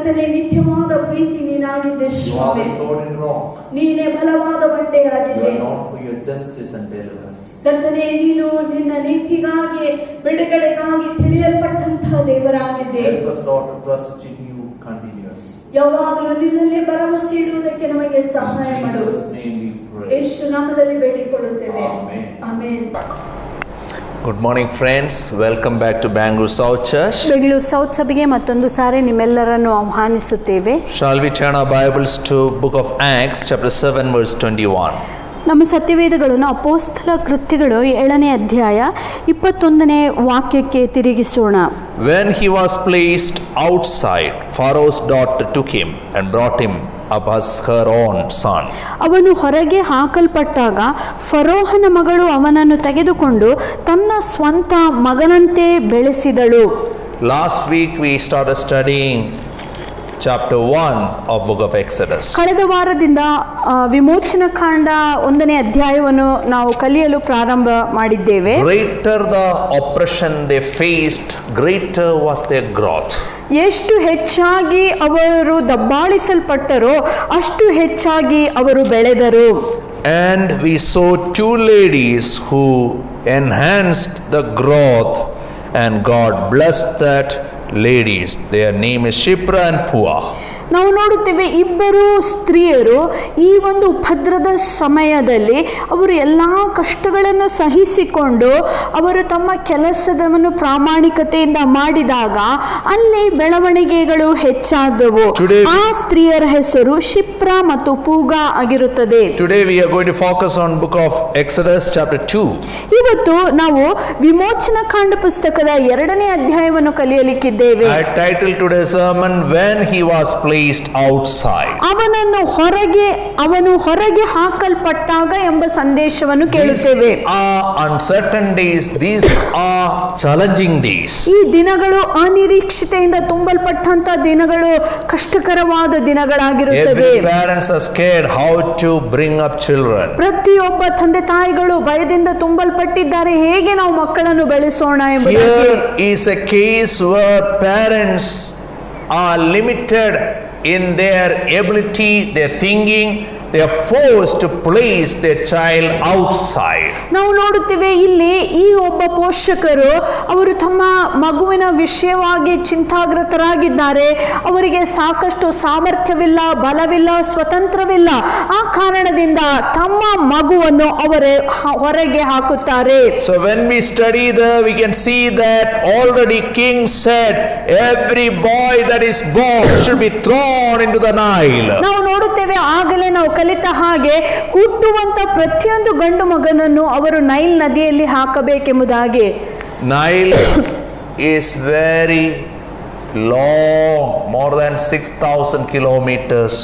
ಕರ್ತನೆ ನಿತ್ಯವಾದ ಪ್ರೀತಿ ನೀನಾಗಿದ್ದೆ You are Swami. the sword and rock. ನೀನೇ ಬಲವಾದ You ಬಂಡೆಯಾಗಿದ್ದೆ. are known for your justice and deliverance. ಕರ್ತನೆ ನೀನು ನಿನ್ನ ನೀತಿಗಾಗಿ ಬಿಡುಗಡೆಗಾಗಿ ತಿಳಿಯಲ್ಪಟ್ಟಂತಹ ದೇವರಾಗಿದ್ದೆ. Help us, Lord, to trust in you continuously. ಯಾವಾಗಲೂ ನಿನ್ನಲ್ಲಿ ಭರವಸೆ ಇಡುವುದಕ್ಕೆ ನಮಗೆ ಸಹಾಯ In ಮಾಡು. Jesus' name we pray. ಯೇಸು ನಾಮದಲ್ಲಿ ಬೇಡಿಕೊಳ್ಳುತ್ತೇವೆ. Amen. Amen. Good morning, friends. Welcome back to Bangalore South Church. Bengaluru south ಸಭೆಗೆ ಮತ್ತೊಂದು ಸಾರಿ ನಿಮ್ಮೆಲ್ಲರನ್ನು ಆಹ್ವಾನಿಸುತ್ತೇವೆ. Shall we turn our Bibles to Book of Acts, chapter 7, verse 21. ನಮ್ಮ ಸತ್ಯವೇದಗಳನ್ನು ಅಪೋಸ್ತಲ ಕೃತ್ಯಗಳು 7ನೇ ಅಧ್ಯಾಯ 21ನೇ ವಾಕ್ಯಕ್ಕೆ ತಿರುಗಿಸೋಣ. When he was placed outside, Pharaoh's daughter took him and brought him up as her own son. ಅವನು ಹೊರಗೆ ಹಾಕಲ್ಪಟ್ಟಾಗ ಫರೋಹನ ಮಗಳು ಅವನನ್ನು ತೆಗೆದುಕೊಂಡು ತನ್ನ ಸ್ವಂತ ಮಗನಂತೆ ಬೆಳೆಸಿದಳು. Last week we started studying chapter 1 of book of Exodus. ಕಳೆದ ವಾರದಿಂದ ವಿಮೋಚನಾ ಕಾಂಡ 1ನೇ ಅಧ್ಯಾಯವನ್ನು ನಾವು ಕಲಿಯಲು ಪ್ರಾರಂಭ ಮಾಡಿದ್ದೇವೆ. Greater the oppression they faced, greater was their growth. ಎಷ್ಟು ಹೆಚ್ಚಾಗಿ ಅವರು ದಬ್ಬಾಳಿಸಲ್ಪಟ್ಟರೋ ಅಷ್ಟು ಹೆಚ್ಚಾಗಿ ಅವರು ಬೆಳೆದರು. And we saw two ladies who enhanced the growth, and God blessed that ladies. Their name is Shipra and Pua. ನಾವು ನೋಡುತ್ತೇವೆ ಇಬ್ಬರು ಸ್ತ್ರೀಯರು ಈ ಒಂದು ಉಪದ್ರದ ಸಮಯದಲ್ಲಿ ಅವರು ಎಲ್ಲ ಕಷ್ಟಗಳನ್ನು ಸಹಿಸಿಕೊಂಡು ಅವರು ತಮ್ಮ ಕೆಲಸದವನ್ನು ಪ್ರಾಮಾಣಿಕತೆಯಿಂದ ಮಾಡಿದಾಗ ಅಲ್ಲಿ ಬೆಳವಣಿಗೆಗಳು ಹೆಚ್ಚಾದವು. ಆ ಸ್ತ್ರೀಯರ ಹೆಸರು ಶಿಪ್ರ ಮತ್ತು ಪೂಗ ಆಗಿರುತ್ತದೆ. Today we are going to focus on book of Exodus chapter 2. ಇವತ್ತು ನಾವು ವಿಮೋಚನಾ ಕಾಂಡ ಪುಸ್ತಕದ 2ನೇ ಅಧ್ಯಾಯವನ್ನು ಕಲಿಯಲಿಕ್ಕಿದ್ದೇವೆ. I titled today's sermon, When He Was Placed Outside. ಅವನು ಹೊರಗೆ ಹಾಕಲ್ಪಟ್ಟಾಗ ಎಂಬ ಸಂದೇಶವನ್ನು ಕೇಳುತ್ತೇವೆ. These are uncertain days. These are challenging days. ಈ ದಿನಗಳು ಅನಿರೀಕ್ಷಿತೆಯಿಂದ ತುಂಬಲ್ಪಟ್ಟಂತ ದಿನಗಳು, ಕಷ್ಟಕರವಾದ ದಿನಗಳಾಗಿರುತ್ತವೆ. Every parents are scared how to bring up children. ಪ್ರತಿಯೊಬ್ಬ ತಂದೆ ತಾಯಿಗಳು ಭಯದಿಂದ ತುಂಬಲ್ಪಟ್ಟಿದ್ದಾರೆ, ಹೇಗೆ ನಾವು ಮಕ್ಕಳನ್ನು ಬೆಳೆಸೋಣ ಎಂಬುದಾಗಿ. Here is a case where parents are limited in their ability, their thinking. They are forced to place their child outside. ನಾವು ನೋಡುತ್ತೇವೆ ಇಲ್ಲಿ ಈ ಒಬ್ಬ ಪೋಷಕರು ಅವರು ತಮ್ಮ ಮಗುವಿನ ವಿಷಯವಾಗಿ ಚಿಂತಾಗ್ರತರಾಗಿದ್ದಾರೆ. ಅವರಿಗೆ ಸಾಕಷ್ಟು ಸಾಮರ್ಥ್ಯವಿಲ್ಲ, ಬಲವಿಲ್ಲ, ಸ್ವತಂತ್ರವಿಲ್ಲ. ಆ ಕಾರಣದಿಂದ ತಮ್ಮ ಮಗುವನ್ನು ಅವರೇ ಹೊರಗೆ ಹಾಕುತ್ತಾರೆ. So when we study we can see that already King said every boy that is born should be thrown into the Nile. ನಾವು ನೋಡುತ್ತೇವೆ ಆಗಲೇ ನಾವು ಕಲಿತ ಹಾಗೆ ಹುಟ್ಟುವಂತ ಪ್ರತಿಯೊಂದು ಗಂಡು ಮಗನನ್ನು ಅವರು ನೈಲ್ ನದಿಯಲ್ಲಿ ಹಾಕಬೇಕೆಂಬುದಾಗಿ. Nile is very long, more than 6,000 kilometers.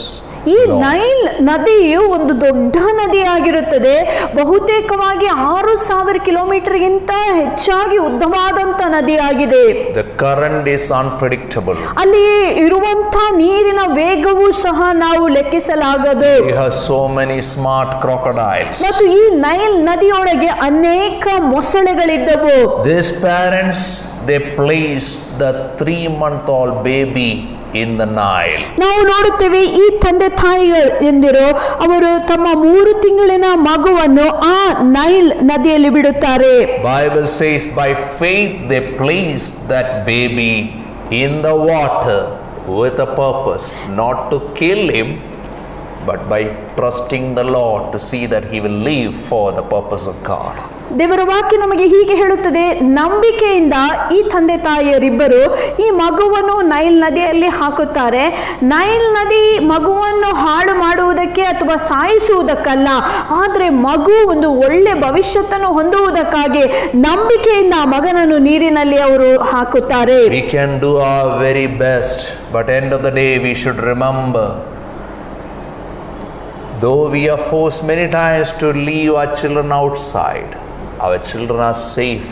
ಈ ನೈಲ್ ನದಿಯು ಒಂದು ದೊಡ್ಡ ನದಿಯಾಗಿರುತ್ತದೆ. ಬಹುತೇಕವಾಗಿ 6,000 ಕಿಲೋಮೀಟರ್ಗಿಂತ ಹೆಚ್ಚಾಗಿ ಉದ್ದವಾದಂತ ನದಿಯಾಗಿದೆ. The current is unpredictable. ಅಲ್ಲಿ ಇರುವಂತ ನೀರಿನ ವೇಗವೂ ಸಹ ನಾವು ಲೆಕ್ಕಿಸಲಾಗದು. We have so many smart crocodiles. ಮತ್ತು ಈ ನೈಲ್ ನದಿಯೊಳಗೆ ಅನೇಕ ಮೊಸಳೆಗಳಿದ್ದವು. These parents, they placed the 3-month-old baby in the Nile. ನಾವು ನೋಡುತ್ತೇವೆ ಈ ತಂದೆ ತಾಯಿಗಳು ಎಂದಿರೋ ಅವರು ತಮ್ಮ 3 ತಿಂಗಳಿನ ಮಗುವನ್ನು ಆ ನೈಲ್ ನದಿಯಲ್ಲಿ ಬಿಡುತ್ತಾರೆ. Bible says by faith they placed that baby in the water with a purpose, not to kill him, but by trusting the Lord to see that he will live for the purpose of God. ದೇವರ ವಾಕ್ಯ ನಮಗೆ ಹೀಗೆ ಹೇಳುತ್ತದೆ, ನಂಬಿಕೆಯಿಂದ ಈ ತಂದೆ ತಾಯಿಯರಿಬ್ಬರು ಈ ಮಗುವನ್ನು ನೈಲ್ ನದಿಯಲ್ಲಿ ಹಾಕುತ್ತಾರೆ. ನೈಲ್ ನದಿ ಮಗುವನ್ನು ಹಾಳು ಮಾಡುವುದಕ್ಕೆ ಅಥವಾ ಸಾಯಿಸುವುದಕ್ಕಲ್ಲ, ಆದರೆ ಮಗು ಒಂದು ಒಳ್ಳೆ ಭವಿಷ್ಯತ್ತನ್ನು ಹೊಂದುವುದಕ್ಕಾಗಿ ನಂಬಿಕೆಯಿಂದ ಮಗನನ್ನು ನೀರಿನಲ್ಲಿ ಅವರು ಹಾಕುತ್ತಾರೆ. We can do our very best, but end of the day we should remember, though we are forced many times to leave our children outside, our children are safe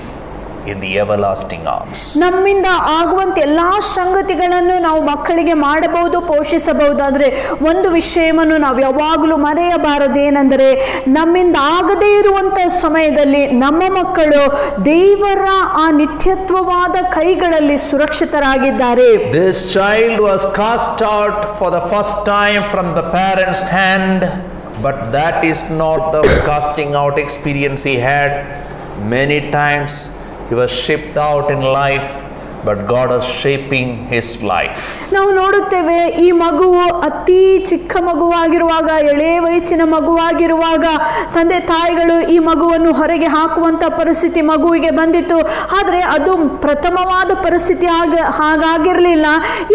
in the everlasting arms. ನಮ್ಮಿಂದ ಆಗುವಂತ ಎಲ್ಲಾ ಸಂಗತಿಗಳನ್ನು ನಾವು ಮಕ್ಕಳಿಗೆ ಮಾಡಬಹುದು, ಪೋಷಿಸಬಹುದಾದ್ರೆ ಒಂದು ವಿಷಯವನ್ನು ನಾವು ಯಾವಾಗಲೂ ಮರೆಯಬಾರದು. ಏನೆಂದರೆ ನಮ್ಮಿಂದ ಆಗದೇ ಇರುವಂತ ಸಮಯದಲ್ಲಿ ನಮ್ಮ ಮಕ್ಕಳು ದೇವರ ಆ ನಿತ್ಯತ್ವವಾದ ಕೈಗಳಲ್ಲಿ ಸುರಕ್ಷಿತರಾಗಿದ್ದಾರೆ. This child was cast out for the first time from the parents' hand, but that is not the casting out experience he had. Many times he was shipped out in life, but God was shaping his life. ನಾವು ನೋಡುತ್ತೇವೆ, ಈ ಮಗುವು ಅತಿ ಚಿಕ್ಕ ಮಗುವಾಗಿರುವಾಗ, ಎಳೆ ವಯಸ್ಸಿನ ಮಗುವಾಗಿರುವಾಗ ತಂದೆ ತಾಯಿಗಳು ಈ ಮಗುವನ್ನು ಹೊರಗೆ ಹಾಕುವಂತ ಪರಿಸ್ಥಿತಿ ಮಗುವಿಗೆ ಬಂದಿತ್ತು. ಆದರೆ ಅದು ಪ್ರಥಮವಾದ ಪರಿಸ್ಥಿತಿ ಹಾಗಾಗಿರಲಿಲ್ಲ.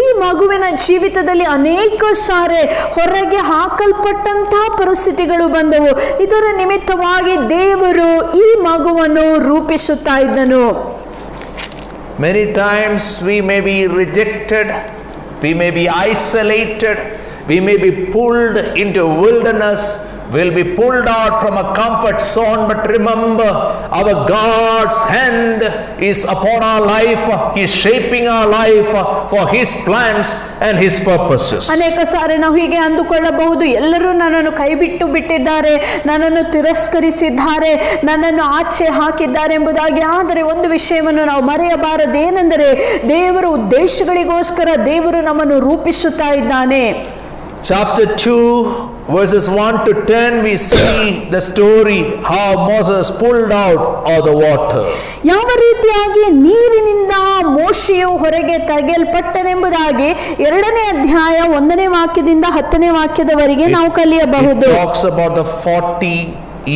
ಈ ಮಗುವಿನ ಜೀವಿತದಲ್ಲಿ ಅನೇಕ ಸಾರಿ ಹೊರಗೆ ಹಾಕಲ್ಪಟ್ಟಂತಹ ಪರಿಸ್ಥಿತಿಗಳು ಬಂದವು. ಇದರ ನಿಮಿತ್ತವಾಗಿ ದೇವರು ಈ ಮಗುವನ್ನು ರೂಪಿಸುತ್ತಾ ಇದ್ದನು. Many times we may be rejected, we may be isolated, we may be pulled into wilderness, we'll be pulled out from a comfort zone, but remember, our God's hand is upon our life. He is shaping our life for His plans and His purposes. ಅನೇಕ ಸಾರಿ ನಾವು ಹೀಗೆ ಅಂದುಕೊಳ್ಳಬಹುದು, ಎಲ್ಲರೂ ನನ್ನನ್ನು ಕೈ ಬಿಟ್ಟಿದ್ದಾರೆ, ನನ್ನನ್ನು ತಿರಸ್ಕರಿಸಿದ್ದಾರೆ, ನನ್ನನ್ನು ಆಚೆ ಹಾಕಿದ್ದಾರೆ ಎಂಬುದಾಗಿ. ಆದರೆ ಒಂದು ವಿಷಯವನ್ನು ನಾವು ಮರೆಯಬಾರದು, ಏನೆಂದರೆ ದೇವರ ಉದ್ದೇಶಗಳಿಗೋಸ್ಕರ ದೇವರು ನಮ್ಮನ್ನು ರೂಪಿಸುತ್ತಾ ಇದ್ದಾನೆ. Chapter 2 verses 1 to 10, we see the story how Moses pulled out of the water. ಯಾವ ರೀತಿಯಾಗಿ ನೀರಿನಿಂದ ಮೋಶೆಯು ಹೊರಗೆ ತೆಗೆಯಲ್ಪಟ್ಟನೆಂಬುದಾಗಿ 2ನೇ ಅಧ್ಯಾಯ 1ನೇ ವಾಕ್ಯದಿಂದ 10ನೇ ವಾಕ್ಯದವರೆಗೆ ನಾವು ಕಲಿಯಬಹುದು. It talks about the 40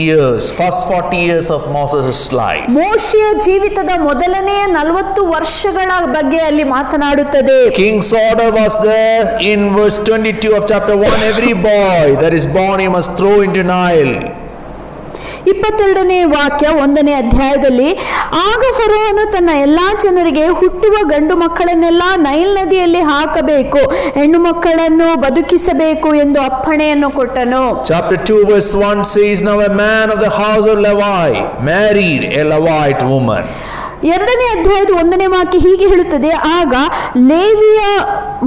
years, first 40 years of Moses' life. ಮೋಶೆಯ ಜೀವಿತದ ಮೊದಲನೆಯ 40 ವರ್ಷಗಳ ಬಗ್ಗೆ ಅಲ್ಲಿ ಮಾತನಾಡುತ್ತದೆ. King's order was there in verse 22 of chapter 1. Every boy that is born he must throw into Nile. 22ನೇ ವಾಕ್ಯ 1ನೇ ಅಧ್ಯಾಯದಲ್ಲಿ, ಆಗ ಫರೋಹನು ತನ್ನ ಎಲ್ಲಾ ಜನರಿಗೆ ಹುಟ್ಟುವ ಗಂಡು ಮಕ್ಕಳನ್ನೆಲ್ಲ ನೈಲ್ ನದಿಯಲ್ಲಿ ಹಾಕಬೇಕು, ಹೆಣ್ಣು ಮಕ್ಕಳನ್ನು ಬದುಕಿಸಬೇಕು ಎಂದು ಅಪ್ಪಣೆಯನ್ನು ಕೊಟ್ಟನು. Chapter 2 verse 1 says, now a man of the house of Levi married a Levite woman. 2ನೇ ಅಧ್ಯಾಯದ 1ನೇ ವಾಕ್ಯ ಹೀಗೆ ಹೇಳುತ್ತದೆ, ಆಗ ಲೇವಿಯ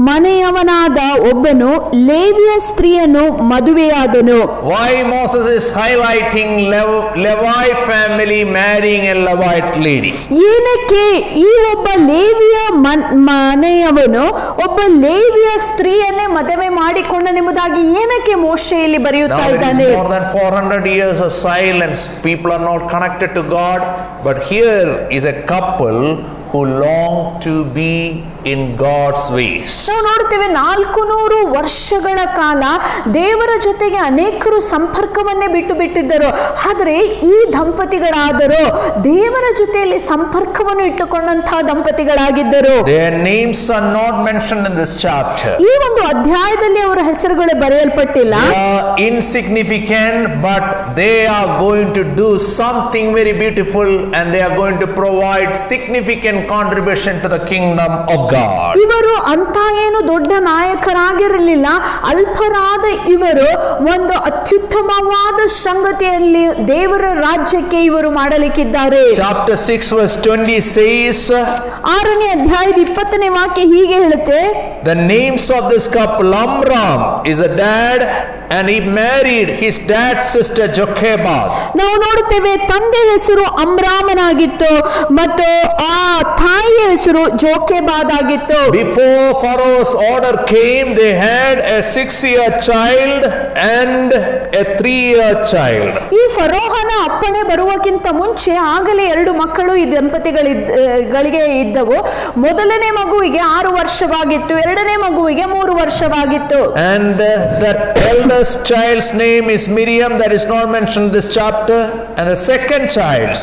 ಮನೆಯವನಾದ ಒಬ್ಬನು ಲೇವಿಯ ಸ್ತ್ರೀಯನ್ನು ಮದುವೆಯಾದನು. Why Moses is highlighting Levi family marrying a Levite lady? ಏನಕ್ಕೆ ಈ ಒಬ್ಬ ಲೇವಿಯ ಮನೆಯವನು ಒಬ್ಬ ಲೇವಿಯ ಸ್ತ್ರೀಯನ್ನೇ ಮದುವೆ ಮಾಡಿಕೊಂಡನೆಂಬುದಾಗಿ ಏನಕ್ಕೆ ಮೋಶೆಯಲ್ಲಿ ಬರೆಯುತ್ತಾ ಇದ್ದಾನೆ? More than 400 years of silence, people are not connected to God, but here is a couple who long to be in God's ways. ನಾವು ನೋಡುತ್ತೇವೆ 400 ವರ್ಷಗಳ ಕಾಲ ದೇವರ ಜೊತೆಗೆ ಅನೇಕರು ಸಂಪರ್ಕವನ್ನೇ ಬಿಟ್ಟಿದ್ದರು. ಆದರೆ ಈ ದಂಪತಿಗಳಾದರೂ ದೇವರ ಜೊತೆಯಲ್ಲಿ ಸಂಪರ್ಕವನ್ನು ಇಟ್ಟುಕೊಂಡಂತಹ ದಂಪತಿಗಳಾಗಿದ್ದರು. Their names are not mentioned in this chapter. ಈ ಒಂದು ಅಧ್ಯಾಯದಲ್ಲಿ ಅವರ ಹೆಸರುಗಳು ಬರೆಯಲ್ಪಟ್ಟಿಲ್ಲ. They are insignificant, but they are going to do something very beautiful, and they are going to provide significant contribution to the kingdom of God. ಇವರು ಅಂತ ಏನು ದೊಡ್ಡ ನಾಯಕರಾಗಿರಲಿಲ್ಲ, ಅಲ್ಪರಾದ ಇವರು ಒಂದು ಅತ್ಯುತ್ತಮವಾದ ಸಂಗತಿಯಲ್ಲಿ ದೇವರ ರಾಜ್ಯಕ್ಕೆ ಇವರು ಮಾಡಲಿಕ್ಕಿದ್ದಾರೆ. Chapter 6 verse 20 says, 6ನೇ ಅಧ್ಯಾಯದ 20ನೇ ವಾಕ್ಯ ಹೀಗೆ ಹೇಳುತ್ತೆ, the names of this couple, Amram is a dad, and he married his dad's sister Jochebed. ನಾವು ನೋಡುತ್ತೇವೆ, ತಂದೆ ಹೆಸರು ಅಮ್ರಾಮನಾಗಿತ್ತು ಮತ್ತು ಆ ತಾಯಿಯ ಹೆಸರು ಜೋಕೆಬಾದ್ ಆಗಿತ್ತು. Before Pharaoh's order came, they had a 6-year child and a 3-year child. ಈ ಫರೋಹನ ಅಪ್ಪಣೆ ಬರುವಕ್ಕಿಂತ ಮುಂಚೆ ಆಗಲೇ 2 ಮಕ್ಕಳು ಈ ದಂಪತಿಗಳಿಗೆ ಇದ್ದವು. ಮೊದಲನೇ ಮಗುವಿಗೆ 6 ವರ್ಷವಾಗಿತ್ತು, 2ನೇ ಮಗುವಿಗೆ 3 ವರ್ಷವಾಗಿತ್ತು. And that eldest child's name is Miriam, that is not mentioned in this chapter, and the second child's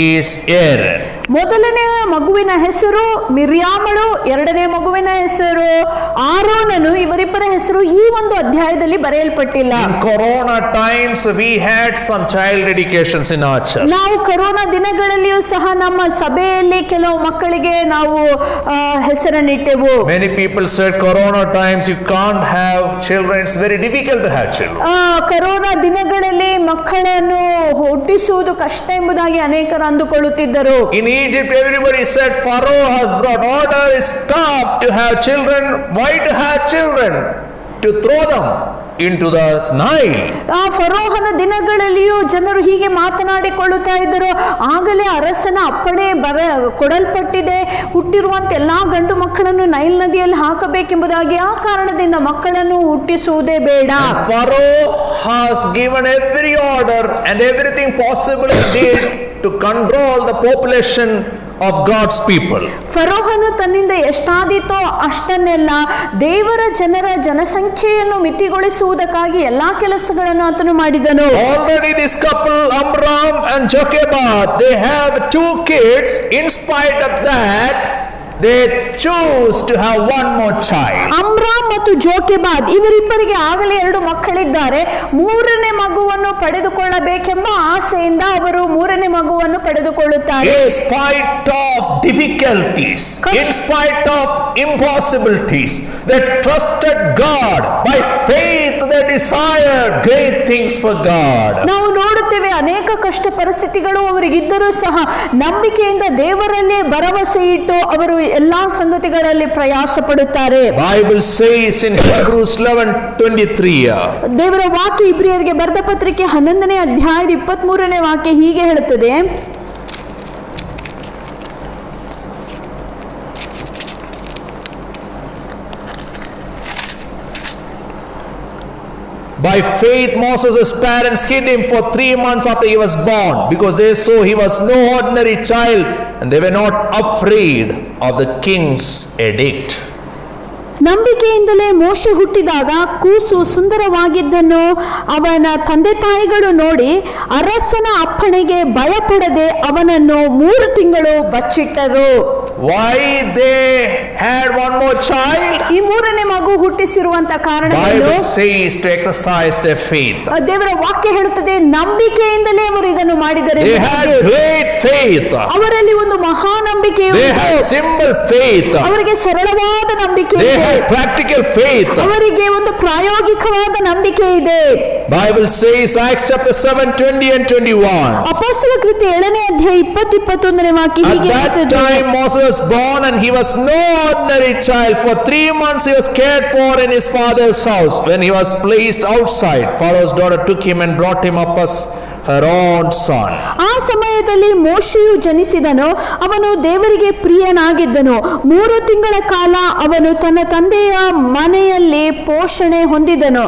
is Aaron. ಮೊದಲನೇ ಮಗುವಿನ ಹೆಸರು ಮಿರ್ಯಾಮಳು, ಎರಡನೇ ಮಗುವಿನ ಹೆಸರು ಆರೋನನು. ಇವರಿಬ್ಬರ ಹೆಸರು ಈ ಒಂದು ಅಧ್ಯಾಯದಲ್ಲಿ ಬರೆಯಲ್ಪಟ್ಟಿಲ್ಲ. In Corona times, we had some child dedications in our church. ನಾವು ಕೊರೋನಾ ದಿನಗಳಲ್ಲಿಯೂ ಸಹ ನಮ್ಮ ಸಭೆಯಲ್ಲಿ ಕೆಲವು ಮಕ್ಕಳಿಗೆ ನಾವು ಹೆಸರನ್ನಿಟ್ಟೆವು. Many people said Corona times you can't have children. It's very difficult to have children. Corona ದಿನಗಳಲ್ಲಿ ಮಕ್ಕಳನ್ನು ಹುಟ್ಟಿಸುವುದು ಕಷ್ಟ ಎಂಬುದಾಗಿ ಅನೇಕರು ಅಂದುಕೊಳ್ಳುತ್ತಿದ್ದರು. In Egypt, everybody said Pharaoh has brought order. It's tough to have children. Why to have children? To throw them into the Nile. ಆ ಫರೋಹನ ದಿನಗಳಲ್ಲಿಯೂ ಜನರು ಹೀಗೆ ಮಾತನಾಡಿಕೊಳ್ಳುತ್ತಾ ಇದ್ದರು. ಆಗಲೇ ಅರಸನ ಅಪ್ಪಣೆ ಕೊಡಲ್ಪಟ್ಟಿದೆ, ಹುಟ್ಟಿರುವಂತ ಎಲ್ಲಾ ಗಂಡು ಮಕ್ಕಳನ್ನು ನೈಲ್ ನದಿಯಲ್ಲಿ ಹಾಕಬೇಕೆಂಬುದಾಗಿ. ಆ ಕಾರಣದಿಂದ ಮಕ್ಕಳನ್ನು ಹುಟ್ಟಿಸುವುದೇ ಬೇಡ. Pharaoh has given every order and everything possible he did to control the population of God's people. ಫರೋಹನು ತನ್ನಿಂದ ಎಷ್ಟಾದೀತೋ ಅಷ್ಟನ್ನೆಲ್ಲ ದೇವರ ಜನರ ಜನಸಂಖ್ಯೆಯನ್ನು ಮಿತಿಗೊಳಿಸುವುದಕ್ಕಾಗಿ ಎಲ್ಲಾ ಕೆಲಸಗಳನ್ನು ಆತನು ಮಾಡಿದನು. Already this couple Amram and Jochebed, they have 2 kids. In spite of that, they choose to have one more child. Amram ಮತ್ತು ಜೋಕೆಬಾದ್ ಇವರಿಬ್ಬರಿಗೆ ಆಗಲೇ 2 ಮಕ್ಕಳಿದ್ದಾರೆ. 3ನೇ ಮಗುವನ್ನು ಪಡೆದುಕೊಳ್ಳಬೇಕೆಂಬ ಆಸೆಯಿಂದ ಅವರು 3ನೇ ಮಗುವನ್ನು ಪಡೆದುಕೊಳ್ಳುತ್ತಾರೆ. In spite of difficulties, in spite of impossibilities, they trusted God. By faith they desired great things for God. ನಾವು ನೋಡುತ್ತೇವೆ ಅನೇಕ ಕಷ್ಟ ಪರಿಸ್ಥಿತಿಗಳು ಅವರಿಗಿದ್ದರೂ ಸಹ ನಂಬಿಕೆಯಿಂದ ದೇವರಲ್ಲೇ ಭರವಸೆ ಇಟ್ಟು ಅವರು ಎಲ್ಲಾ ಸಂಗತಿಗಳಲ್ಲಿ ಪ್ರಯಾಸ ಪಡುತ್ತಾರೆ. Bible says in Hebrews 11:23. ದೇವರ ವಾಕ್ಯ ಇಬ್ರಿಯರಿಗೆ ಬರೆದ ಪತ್ರಿಕೆ 11ನೇ ಅಧ್ಯಾಯದ 23ನೇ ವಾಕ್ಯ ಹೀಗೆ ಹೇಳುತ್ತದೆ. By faith Moses' parents hid him for 3 months after he was born, because they saw he was no ordinary child and they were not afraid of the king's edict. ನಂಬಿಕೆಯಿಂದಲೇ ಮೋಶೆ ಹುಟ್ಟಿದಾಗ ಕೂಸು ಸುಂದರವಾಗಿದ್ದನ್ನು ಅವನ ತಂದೆ ತಾಯಿಗಳು ನೋಡಿ ಅರಸನ ಅಪ್ಪಣೆಗೆ ಭಯಪಡದೆ ಅವನನ್ನು 3 ತಿಂಗಳು ಬಚ್ಚಿಟ್ಟರು. Why they had one more child? ಈ 3ನೇ ಮಗು ಹುಟ್ಟಿಸಿರುವಂತ ಕಾರಣವನ್ನು Bible says to exercise their faith. ದೇವರ ವಾಕ್ಯ ಹೇಳುತ್ತದೆ ನಂಬಿಕೆಯಿಂದಲೇ ಅವರು ಇದನ್ನು ಮಾಡಿದರೆ. They had great faith. ಅವರಲ್ಲಿ ಒಂದು ಮಹಾ ನಂಬಿಕೆ They had simple faith. ಅವರಿಗೆ ಸರಳವಾದ ನಂಬಿಕೆ They ಇದೆ. had practical faith. ಅವರಿಗೆ ಒಂದು ಪ್ರಾಯೋಗಿಕವಾದ ನಂಬಿಕೆ ಇದೆ. Bible says Acts chapter 7:20 and 21. ಅಪೊಸ್ತಲ ಕೃತ್ಯ 7ನೇ ಅಧ್ಯಾಯ 20-21ನೇ ವಾಕ್ಯ At ಹೀಗೆ that ಹೇಳುತ್ತದೆ. time Moses was born and he was no ordinary child. For 3 months he was cared for in his father's house. When he was placed outside, Pharaoh's daughter took him and brought him up as her own son. ಆ ಸಮಯದಲ್ಲಿ ಮೋಶೆಯು ಜನಿಸಿದನು. ಅವನು ದೇವರಿಗೆ ಪ್ರಿಯನಾಗಿದ್ದನು. 3 ತಿಂಗಳ ಕಾಲ ಅವನು ತನ್ನ ತಂದೆಯ ಮನೆಯಲ್ಲಿ ಪೋಷಣೆ ಹೊಂದಿದನು.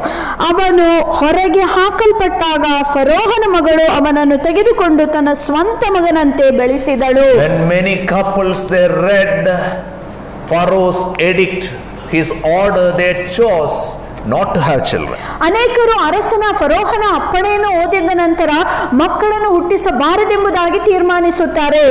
ಅವನು ಹೊರಗೆ ಹಾಕಲ್ಪಟ್ಟಾಗ ಫರೋಹನ ಮಗಳು ಅವನನ್ನು ತೆಗೆದುಕೊಂಡು ತನ್ನ ಸ್ವಂತ ಮಗನಂತೆ ಬೆಳೆಸಿದಳು. When many couples they read Pharaoh's edict, his order, they chose not to have children. ಅನೇಕರು ಅರಸನ ಫರೋಹನ ಅಪ್ಪಣೆಯನ್ನು ಓದಿದ ನಂತರ ಮಕ್ಕಳನ್ನು ಹುಟ್ಟಿಸಬಾರದೆಂಬುದಾಗಿ ತೀರ್ಮಾನಿಸುತ್ತಾರೆ.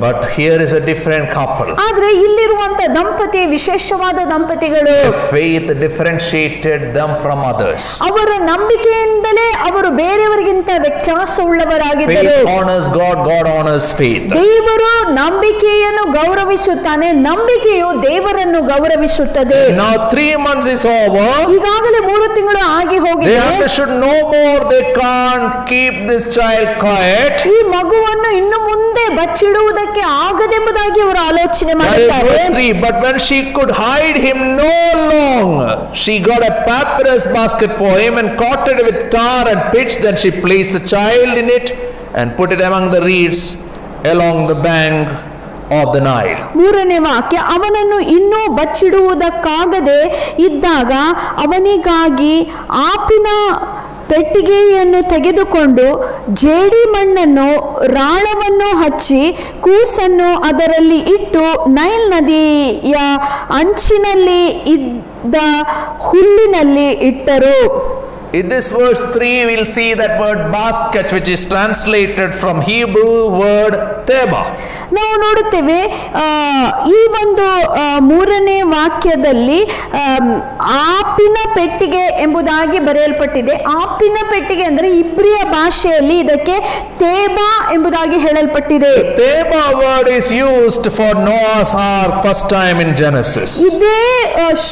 But here is a different couple. ಆದ್ರೆ ಇಲ್ಲಿರುವಂತ ದಂಪತಿ ವಿಶೇಷವಾದ ದಂಪತಿಗಳು. Faith differentiated them from others. ಅವರ ನಂಬಿಕೆಯಿಂದಲೇ ಅವರು ಬೇರೆಯವರಿಗಿಂತ ವ್ಯತ್ಯಾಸವುಳ್ಳವರಾಗಿದ್ದರು. Faith honors God, God honors faith. ದೇವರು ನಂಬಿಕೆಯನ್ನು ಗೌರವಿಸುತ್ತಾನೆ, ನಂಬಿಕೆಯು ದೇವರನ್ನು ಗೌರವಿಸುತ್ತದೆ. Now 3 months is over. ಈಗಾಗಲೇ 3 ತಿಂಗಳು ಆಗಿ They ಹೋಗಿದೆ. understood no more. They can't keep this child quiet. ಈ ಮಗುವನ್ನು ಇನ್ನು ಮುಂದೆ ಬಚ್ಚಿಡುವುದಕ್ಕೆ ಆಗದೆಂಬುದಾಗಿ ಅವರು ಆಲೋಚನೆ ಮಾಡುತ್ತಾರೆ. Verse 3, but when she could hide him no longer, she got a papyrus basket for him and caught it with tar and pitch. Then she placed the child in it and put it among the reeds along the bank of the Nile. 3ನೇ ವಾಕ್ಯ, ಅವನನ್ನು ಇನ್ನೂ ಬಚ್ಚಿಡುವುದಕ್ಕಾಗದೆ ಇದ್ದಾಗ ಅವನಿಗಾಗಿ ಆಪಿನ ಪೆಟ್ಟಿಗೆಯನ್ನು ತೆಗೆದುಕೊಂಡು ಜೇಡಿ ಮಣ್ಣನ್ನು ರಾಳವನ್ನು ಹಚ್ಚಿ ಕೂಸನ್ನು ಅದರಲ್ಲಿ ಇಟ್ಟು ನೈಲ್ ನದಿಯ ಅಂಚಿನಲ್ಲಿ ಇದ್ದ ಹುಲ್ಲಿನಲ್ಲಿ ಇಟ್ಟರು. In this verse 3 we'll see that word basket, which is translated from Hebrew word teba. ನಾವು ನೋಡುತ್ತೇವೆ ಈ ಒಂದು 3ನೇ ವಾಕ್ಯದಲ್ಲಿ ಆಪಿನ ಪೆಟ್ಟಿಗೆ ಎಂಬುದಾಗಿ ಬರೆಯಲ್ಪಟ್ಟಿದೆ. ಆಪಿನ ಪೆಟ್ಟಿಗೆ ಅಂದರೆ ಇಬ್ರಿಯ ಭಾಷೆಯಲ್ಲಿ ಇದಕ್ಕೆ ತೇಬಾ ಎಂಬುದಾಗಿ ಹೇಳಲ್ಪಟ್ಟಿದೆ. Teba word is used for Noah's ark first time in Genesis. ಇದೇ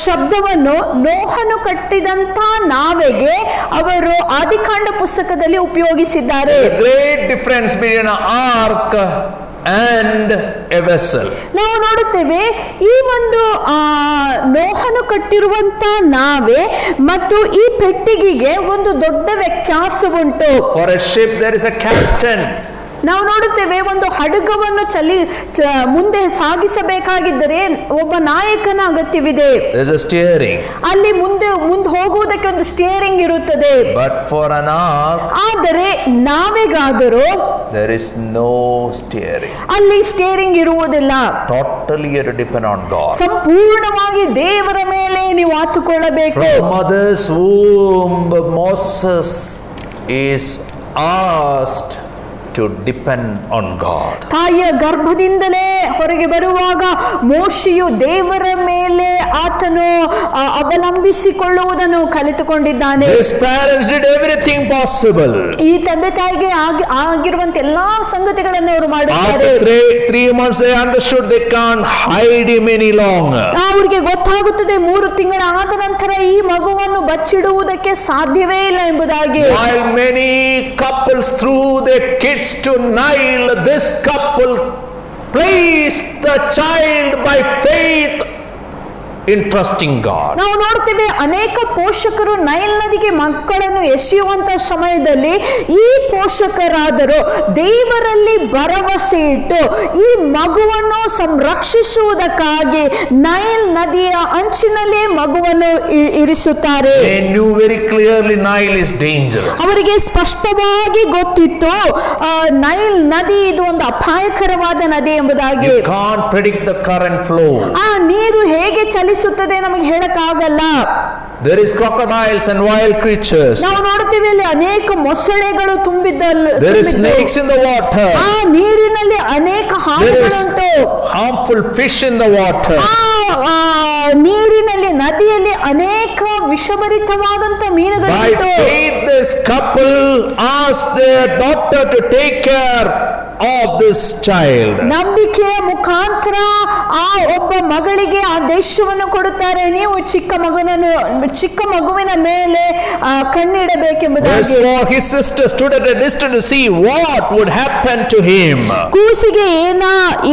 ಶಬ್ದವನ್ನು ನೋಹನು ಕಟ್ಟಿದಂತ ನಾವೆಗೆ ಅವರು ಆದಿಕಾಂಡ ಪುಸ್ತಕದಲ್ಲಿ ಉಪಯೋಗಿಸಿದ್ದಾರೆ. The great difference between an ark and a vessel. ನಾವು ನೋಡುತ್ತೇವೆ ಈ ಒಂದು ನೋಹನು ಕಟ್ಟಿರುವಂತ ನಾವೆ ಮತ್ತು ಈ ಪೆಟ್ಟಿಗೆಗೆ ಒಂದು ದೊಡ್ಡ ವ್ಯತ್ಯಾಸವುಂಟು. For a ship there is a captain. ನಾವು ನೋಡುತ್ತೇವೆ ಒಂದು ಹಡಗವನ್ನು ಮುಂದೆ ಸಾಗಿಸಬೇಕಾಗಿದ್ದರೆ ಒಬ್ಬ ನಾಯಕನ ಅಗತ್ಯವಿದೆ. There is a steering. ಅಲ್ಲಿ ಮುಂದೆ ಹೋಗುವುದಕ್ಕೆ ಒಂದು ಸ್ಟಿಯರಿಂಗ್ ಇರುತ್ತದೆ. But for an ark, ಆದರೆ ನಾವೆಗಾದರೂ there is no steering. ಅಲ್ಲಿ ಸ್ಟಿಯರಿಂಗ್ ಇರುವುದಿಲ್ಲ. Totally you have to depend on God. ಸಂಪೂರ್ಣವಾಗಿ ದೇವರ ಮೇಲೆ ನೀವು ಆತುಕೊಳ್ಳಬೇಕು. From mother's womb, Moses is asked to depend on God. ತಾಯಿಯ ಗರ್ಭದಿಂದಲೇ ಹೊರಗೆ ಬರುವಾಗ ಮೋಶೆಯು ದೇವರ ಮೇಲೆ ಆತನು ಅವಲಂಬಿಸಿಕೊಳ್ಳುವುದನ್ನು ಕಲಿತುಕೊಂಡಿದ್ದಾನೆ. His parents did everything possible. ಈ ತಂದೆ ತಾಯಿಗೆ ಆಗಿರುವಂತ ಎಲ್ಲಾ ಸಂಗತಿಗಳನ್ನು ಅವರು ಮಾಡಿದ್ದಾರೆ. After 3 months they understood they can't hide him any longer. ಅವರಿಗೆ ಗೊತ್ತಾಗುತ್ತದೆ 3 ತಿಂಗಳ ಆದ ನಂತರ ಈ ಮಗುವನ್ನು ಬಚ್ಚಿಡುವುದಕ್ಕೆ ಸಾಧ್ಯವೇ ಇಲ್ಲ ಎಂಬುದಾಗಿ. While many couples threw their kids to Nile, this couple placed the child by faith in trusting God. ನಾವು ನೋಡ್ತೇವೆ ಅನೇಕ ಪೋಷಕರು ನೈಲ್ ನದಿಗೆ ಮಕ್ಕಳನ್ನು ಎಸೆಯುವಂತ ಸಮಯದಲ್ಲಿ ಈ ಪೋಷಕರಾದರು ದೇವರಲ್ಲಿ ಭರವಸೆ ಇಟ್ಟು ಈ ಮಗುವನ್ನು ಸಂರಕ್ಷಿಸುವುದಕ್ಕಾಗಿ ನೈಲ್ ನದಿಯ ಅಂಚಿನಲ್ಲಿ ಮಗುವನ್ನು ಇರಿಸುತ್ತಾರೆ. They knew very clearly Nile is dangerous. ಅವರಿಗೆ ಸ್ಪಷ್ಟವಾಗಿ ಗೊತ್ತಿತ್ತು ನೈಲ್ ನದಿ ಇದು ಒಂದು ಅಪಾಯಕರವಾದ ನದಿ ಎಂಬುದಾಗಿ. You can't predict the current flow. ಆ ನೀರು ಹೇಗೆ ಚಲಿಸುತ್ತದೆ ನಮಗೆ ಹೇಳಕ್ಕಾಗಲ್ಲ. There is crocodiles and wild creatures. ನಾವು ನೋಡ್ತೀವಿ ಅಲ್ಲಿ ಅನೇಕ ಮೊಸಳೆಗಳು There is snakes in the water. ಆ ನೀರಿನಲ್ಲಿ ಅನೇಕ There is ಹಾವುಗಳುಂಟು. harmful fish in the water. ಆ ನೀರಿನಲ್ಲಿ ನದಿಯಲ್ಲಿ ಅನೇಕ ವಿಷಭರಿತವಾದಂತ By ಮೀನುಗಳು. faith this couple asked their daughter to take care of this child. ನಂಬಿಕೆಯ ಮುಖಾಂತರ ಆ ಒಬ್ಬ ಮಗಳಿಗೆ ಆ ದೇಶವನ್ನು ಕೊಡುತ್ತಾರೆ. ನೀವು ಚಿಕ್ಕ ಮಗುವಿನ ಮೇಲೆ ಕಣ್ಣಿಡಬೇಕೆಂಬುದಾಗಿ. Therefore his sister stood at a distance to see what would happen to him. ಕೂಸಿಗೆ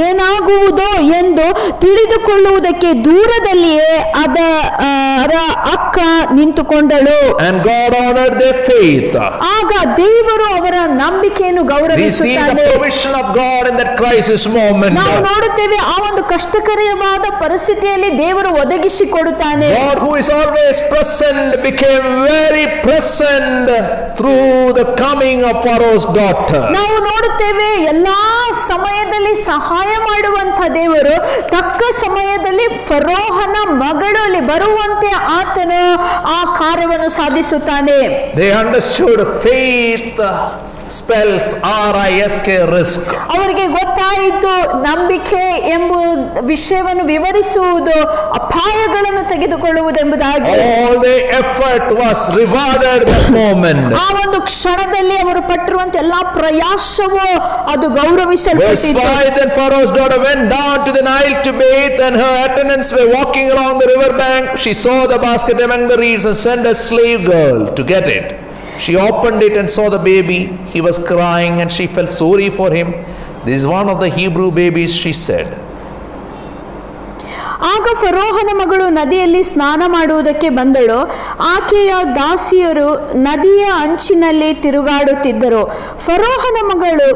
ಏನಾಗುವುದೋ ಎಂದು ತಿಳಿದುಕೊಳ್ಳುವುದಕ್ಕೆ ದೂರದಲ್ಲಿಯೇ ಅದರ ಅಕ್ಕ ನಿಂತುಕೊಂಡಳು. And God honored their faith. ಆಗ ದೇವರು ಅವರ ನಂಬಿಕೆಯನ್ನು We see the ಗೌರವಿಸುತ್ತಾನೆ. provision of God in that crisis moment. ನಾವು ನೋಡುತ್ತೇವೆ ಆ ಒಂದು ಕಷ್ಟಕರವಾದ ಪರಿಸ್ಥಿತಿಯಲ್ಲಿ ದೇವರು ಒದಗಿಸಿಕೊಡುತ್ತಾನೆ. God who is always present became very present through the coming of Pharaoh's daughter. ನಾವು ನೋಡುತ್ತೇವೆ ಎಲ್ಲಾ ಸಮಯದಲ್ಲಿ ಸಹಾಯ ಮಾಡುವಂತ ದೇವರು ತಕ್ಕ ಸಮಯದಲ್ಲಿ ಫರೋಹನ ಮಗಳು ಅಲ್ಲಿ ಬರುವಂತೆ ಆತನು ಆ ಕಾರ್ಯವನ್ನು ಸಾಧಿಸುತ್ತಾನೆ. They understood faith spells risk, risk. ಅವರಿಗೆ ಗೊತ್ತಾಯಿತು ನಂಬಿಕೆ ಎಂಬ ವಿಷಯವನ್ನು ವಿವರಿಸುವುದು ಅಪಾಯಗಳನ್ನು ತೆಗೆದುಕೊಳ್ಳುವುದೆಂಬುದಾಗಿ. All their effort was rewarded that moment. ಆ ಒಂದು ಕ್ಷಣದಲ್ಲಿ ಅವರು ಪಟ್ಟಿರುವಂತ ಎಲ್ಲಾ ಪ್ರಯಾಸವು ಅದು Verse ಗೌರವಿಸಲ್ಪಟ್ಟಿತು. 5, then Pharaoh's daughter went down to the Nile to bathe, and her attendants were walking along the river bank. She saw the basket among the reeds and sent a slave girl to get it. She opened it and saw the baby. He was crying and she felt sorry for him. This is one of the Hebrew babies, she said. ಆಗ ಫರೋಹನ ಮಗಳು ನದಿಯಲ್ಲಿ ಸ್ನಾನ ಮಾಡುವುದಕ್ಕೆ ಬಂದಳು. ಆಕೆಯ ದಾಸಿಯರು ನದಿಯ ಅಂಚಿನಲ್ಲಿ ತಿರುಗಾಡುತ್ತಿದ್ದರು. ಫರೋಹನ ಮಗಳು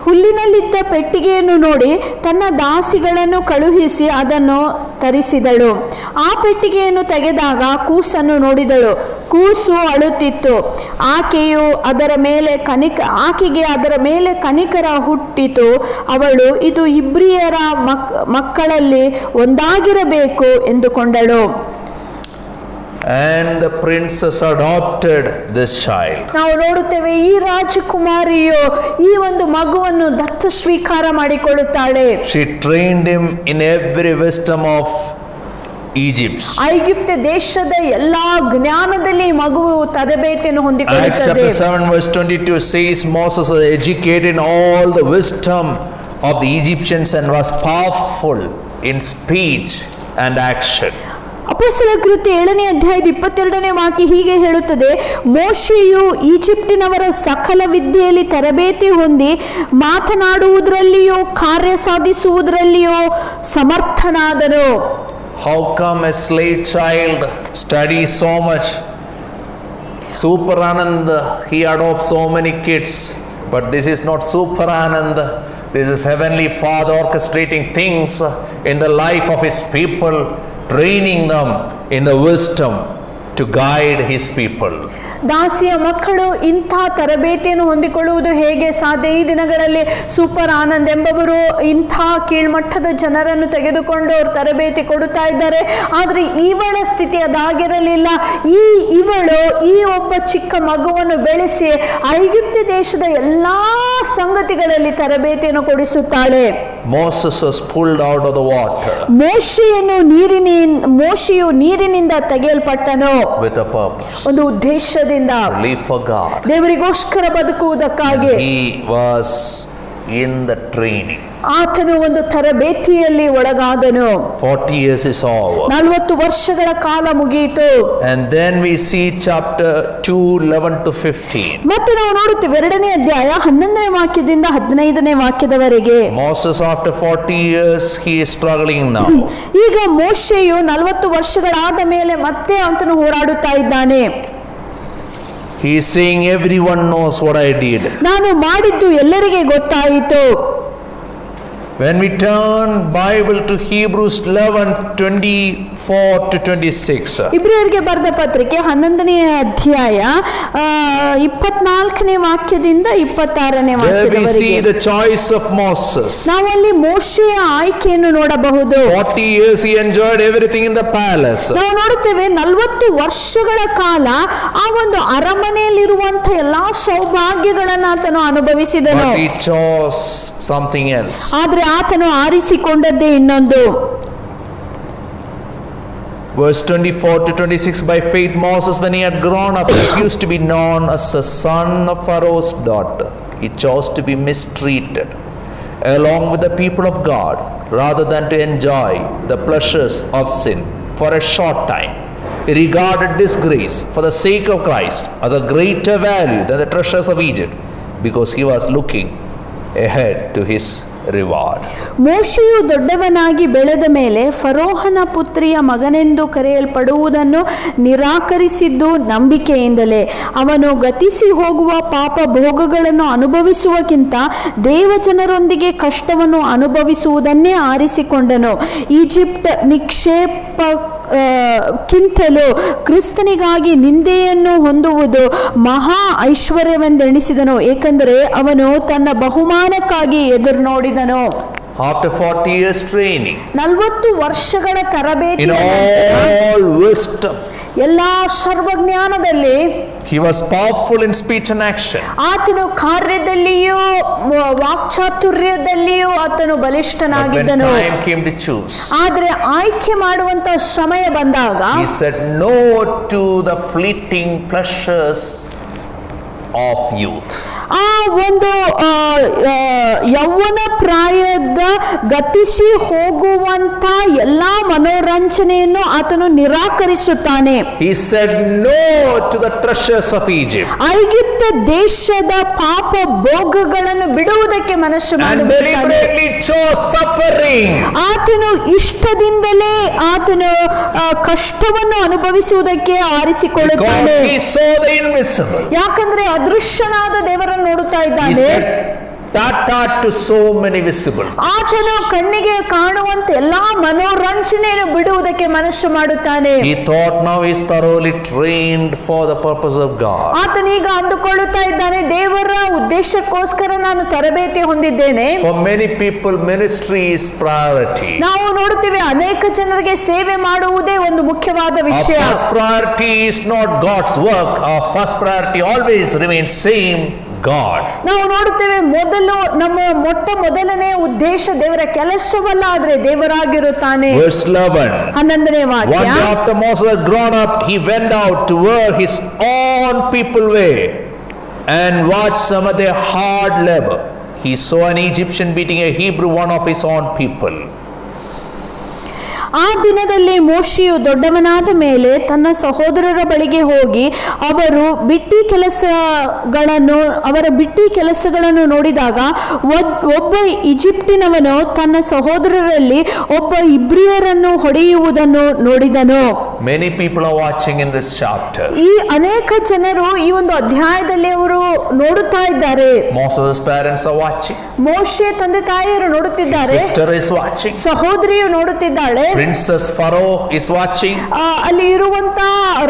ಹುಲ್ಲಿನಲ್ಲಿದ್ದ ಪೆಟ್ಟಿಗೆಯನ್ನು ನೋಡಿ ತನ್ನ ದಾಸಿಗಳನ್ನು ಕಳುಹಿಸಿ ಅದನ್ನು ತರಿಸಿದಳು. ಆ ಪೆಟ್ಟಿಗೆಯನ್ನು ತೆಗೆದಾಗ ಕೂಸನ್ನು ನೋಡಿದಳು. ಕೂಸು ಅಳುತ್ತಿತ್ತು. ಆಕೆಗೆ ಅದರ ಮೇಲೆ ಕನಿಕರ ಹುಟ್ಟಿತು. ಅವಳು ಇದು ಇಬ್ರಿಯರ ಮಕ್ಕಳಲ್ಲಿ ಒಂದಾಗಿರಬೇಕು ಎಂದುಕೊಂಡಳು. And the princess adopted this child. ನಾವು ನೋಡುತ್ತೇವೆ ಈ ರಾಜಕುಮಾರಿಯು ಈ ಒಂದು ಮಗುವನ್ನು ದತ್ತು ಸ್ವೀಕಾರ ಮಾಡಿಕೊಳ್ಳುತ್ತಾಳೆ. She trained him in every wisdom of Egypt. ಐಗುಪ್ತ ದೇಶದ ಎಲ್ಲಾ ಜ್ಞಾನದಲ್ಲಿ ಮಗುವು ತರಬೇತಿಯನ್ನು Acts ಹೊಂದಿಕೊಳ್ಳುತ್ತದೆ. chapter 7 verse 22 says Moses was educated in all the wisdom of the Egyptians and was powerful in speech and action. ಅಪೊಸ್ತಲರ ಕೃತ್ಯ 7ನೇ ಅಧ್ಯಾಯದ 22ನೇ ವಾಕ್ಯ ಹೀಗೆ ಹೇಳುತ್ತದೆ, ಮೋಶೆಯು ಈಜಿಪ್ಟಿನವರ ಸಕಲ ವಿದ್ಯೆಯಲ್ಲಿ ತರಬೇತಿ ಹೊಂದಿ ಮಾತನಾಡುವುದರಲ್ಲಿಯೂ ಕಾರ್ಯ ಸಾಧಿಸುವುದರಲ್ಲಿಯೂ ಸಮರ್ಥನಾದನು. How come a slave child studies so much? Super Anand, he adopts so many kids, but this is not Super Anand. This is Heavenly Father orchestrating things in the life of His people, training them in the wisdom to guide His people. ದಾಸಿಯ ಮಕ್ಕಳು ಇಂಥ ತರಬೇತಿಯನ್ನು ಹೊಂದಿಕೊಳ್ಳುವುದು ಹೇಗೆ ಸಾಧ್ಯ? ಈ ದಿನಗಳಲ್ಲಿ super Anand ಎಂಬವರು ಇಂಥ ಕೀಳ್ಮಟ್ಟದ ಜನರನ್ನು ತೆಗೆದುಕೊಂಡು ಅವರು ತರಬೇತಿ ಕೊಡುತ್ತಾ ಇದ್ದಾರೆ. ಆದರೆ ಇವಳ ಸ್ಥಿತಿ ಅದಾಗಿರಲಿಲ್ಲ. ಇವಳು ಈ ಒಬ್ಬ ಚಿಕ್ಕ ಮಗುವನ್ನು ಬೆಳೆಸಿ ಐಗುಪ್ತ ದೇಶದ ಎಲ್ಲಾ ಸಂಗತಿಗಳಲ್ಲಿ ತರಬೇತಿಯನ್ನು ಕೊಡಿಸುತ್ತಾಳೆ. Moses was pulled out of the water ಮೋಶೆಯು ನೀರಿನಿಂದ ತೆಗೆಯಲ್ಪಟ್ಟನು with a purpose. ಒಂದು ಉದ್ದೇಶದಿಂದ, Live for God. ದೇವರಿಗೋಸ್ಕರ ಬದುಕುವುದಕ್ಕಾಗಿ. He was in the training. ಆತನು ಒಂದು ತರಬೇತಿಯಲ್ಲಿ ಒಳಗಾದನು. 40 years is over. 40 ವರ್ಷಗಳ ಕಾಲ ಮುಗಿಯಿತು. And then we see chapter 2 11 to 15. ಮತ್ತೆ ನಾವು ನೋಡುತ್ತೇವೆ 2ನೇ ಅಧ್ಯಾಯ 11ನೇ ವಾಕ್ಯದಿಂದ 15ನೇ ವಾಕ್ಯದವರೆಗೆ. Moses after 40 years he is struggling now. ಈಗ ಮೋಶೆಯು 40 ವರ್ಷಗಳಾದ ಮೇಲೆ ಮತ್ತೆ ಆತನು ಹೋರಾಡುತ್ತಾ ಇದ್ದಾನೆ. He is saying everyone knows what I did. ನಾನು ಮಾಡಿದ್ದು ಎಲ್ಲರಿಗೆ ಗೊತ್ತಾಯಿತು. When we turn Bible to Hebrews 11:24 to 26. ಇಬ್ರಿಯರಿಗೆ ಬರೆದ ಪತ್ರಿಕೆ 11ನೇ ಅಧ್ಯಾಯ 24ನೇ ವಾಕ್ಯದಿಂದ 26ನೇ There we see ವಾಕ್ಯದವರೆಗೆ the choice of Moses. ನಾವಲ್ಲಿ ಮೋಶೆಯ ಆಯ್ಕೆಯನ್ನು ನೋಡಬಹುದು. 40 years he enjoyed everything in the palace. ನಾವು ನೋಡುತ್ತೇವೆ 40 ವರ್ಷಗಳ ಕಾಲ ಆ ಒಂದು ಅರಮನೆಯಲ್ಲಿರುವಂತ ಎಲ್ಲಾ ಸೌಭಾಗ್ಯಗಳನ್ನು ಆತನು ಅನುಭವಿಸಿದನು. But he chose something else. ಆದ್ರೆ ಆತನು ಆರಿಸಿಕೊಂಡದ್ದೇ ಇನ್ನೊಂದು. Verse 24 to 26, by faith Moses, when he had grown up, refused to be known as the son of Pharaoh's daughter. He chose to be mistreated along with the people of God rather than to enjoy the pleasures of sin for a short time. He regarded disgrace for the sake of Christ as a greater value than the treasures of Egypt, because he was looking ahead to his reward. ಮೋಶೆಯು ದೊಡ್ಡವನಾಗಿ ಬೆಳೆದ ಮೇಲೆ ಫರೋಹನ ಪುತ್ರಿಯ ಮಗನೆಂದು ಕರೆಯಲ್ಪಡುವುದನ್ನು ನಿರಾಕರಿಸಿದ್ದು ನಂಬಿಕೆಯಿಂದಲೇ. ಅವನು ಗತಿಸಿ ಹೋಗುವ ಪಾಪ ಭೋಗಗಳನ್ನು ಅನುಭವಿಸುವಕ್ಕಿಂತ ದೇವಜನರೊಂದಿಗೆ ಕಷ್ಟವನ್ನು ಅನುಭವಿಸುವುದನ್ನೇ ಆರಿಸಿಕೊಂಡನು. Egypt ನಿಕ್ಷೇಪಕ್ಕಿಂತಲೂ ಕ್ರಿಸ್ತನಿಗಾಗಿ ನಿಂದೆಯನ್ನು ಹೊಂದುವುದು ಮಹಾ ಐಶ್ವರ್ಯವೆಂದೆಣಿಸಿದನು, ಏಕೆಂದರೆ ಅವನು ತನ್ನ ಬಹುಮಾನಕ್ಕಾಗಿ ಎದುರು ನೋಡಿದನು. After 40 years training, 40 ವರ್ಷಗಳ ತರಬೇತಿ, in all wisdom, ಎಲ್ಲಾ ಸರ್ವಜ್ಞಾನದಲ್ಲಿ, he was powerful in speech and action. ಆತನು ಕಾರ್ಯದಲ್ಲಿಯೂ ವಾಕ್ಚಾತುರ್ಯದಲ್ಲಿಯೂ ಆತನು But when ಬಲಿಷ್ಠನಾಗಿದ್ದನು. time came to choose, ಆದ್ರೆ ಆಯ್ಕೆ ಮಾಡುವಂತ ಸಮಯ ಬಂದಾಗ he said no to the fleeting pleasures of youth. ಆ ಒಂದು ಯೌವನ ಪ್ರಾಯದ ಗತಿಸಿ ಹೋಗುವಂತ ಎಲ್ಲಾ ಮನೋರಂಜನೆಯನ್ನು ಆತನು ನಿರಾಕರಿಸುತ್ತಾನೆ. He said no to the treasures of Egypt. ಐಗುಪ್ತ ದೇಶದ ಪಾಪ ಭೋಗಗಳನ್ನು ಬಿಡುವುದಕ್ಕೆ ಮನಸ್ಸು And ಮಾಡಬೇಕಾಗಿದೆ. deliberately chose suffering. ಆತನು ಇಷ್ಟದಿಂದಲೇ ಆತನು ಕಷ್ಟವನ್ನು ಅನುಭವಿಸುವುದಕ್ಕೆ ಆರಿಸಿಕೊಳ್ಳುತ್ತಾನೆ. Because he saw the invisible. ಯಾಕಂದ್ರೆ ಅದೃಶ್ಯನಾದ ದೇವರನ್ನು ನೋಡುತ್ತಾ He ಇದ್ದಾನೆ. said, Tata to so many visible. ಆತನು ಕಣ್ಣಿಗೆ ಕಾಣುವಂತ ಎಲ್ಲಾ ಮನೋರಂಜನೆಯನ್ನು ಬಿಡುವುದಕ್ಕೆ ಮನಸ್ಸು ಮಾಡುತ್ತಾನೆ. He thought now he is thoroughly trained for the purpose of God. ಆತನೀಗ ಅಂದುಕೊಳ್ಳುತ್ತಾ ಇದ್ದಾನೆ, ದೇವರ ಉದ್ದೇಶಕ್ಕೋಸ್ಕರ ನಾನು ತರಬೇತಿ ಹೊಂದಿದ್ದೇನೆ. For many people, ministry is priority. ನಾವು ನೋಡುತ್ತೇವೆ ಅನೇಕ ಜನರಿಗೆ ಸೇವೆ ಮಾಡುವುದೇ ಒಂದು ಮುಖ್ಯವಾದ Our ವಿಷಯ. first priority is not God's work. Our first priority always remains same, God. ನಾವು ನೋಡುತ್ತೇವೆ ನಮ್ಮ ಮೊದಲನೇ ಉದ್ದೇಶ ದೇವರ ಕೆಲಸವಲ್ಲ, ಆದ್ರೆ ದೇವರಾಗಿರುತ್ತಾನೆ. Verse 11. 11ನೇ One ವಾಕ್ಯ. day after Moses had grown up, he went out to where his own people were and watched some of their hard labor. He saw an Egyptian beating a Hebrew, one of his own people. ಆ ದಿನದಲ್ಲಿ ಮೋಶೆಯು ದೊಡ್ಡವನಾದ ಮೇಲೆ ತನ್ನ ಸಹೋದರರ ಬಳಿಗೆ ಹೋಗಿ ಅವರ ಬಿಟ್ಟಿ ಕೆಲಸಗಳನ್ನು ನೋಡಿದಾಗ ಒಬ್ಬ ಈಜಿಪ್ಟಿನವನು ತನ್ನ ಸಹೋದರರಲ್ಲಿ ಒಬ್ಬ ಇಬ್ರಿಯರನ್ನು ಹೊಡೆಯುವುದನ್ನು ನೋಡಿದನು. Many people are watching in this chapter. ಈ ಅನೇಕ ಜನರು ಈ ಒಂದು ಅಧ್ಯಾಯದಲ್ಲಿ ಅವರು ನೋಡುತ್ತಾ ಇದ್ದಾರೆ. Moses' parents are watching. ಮೋಶೆ ತಂದೆ ತಾಯಿಯರು ನೋಡುತ್ತಿದ್ದಾರೆ. Sister is watching. ಸಹೋದರಿಯು ನೋಡುತ್ತಿದ್ದಾಳೆ. Princess Pharaoh is watching. ಅಲ್ಲಿ ಇರುವಂತ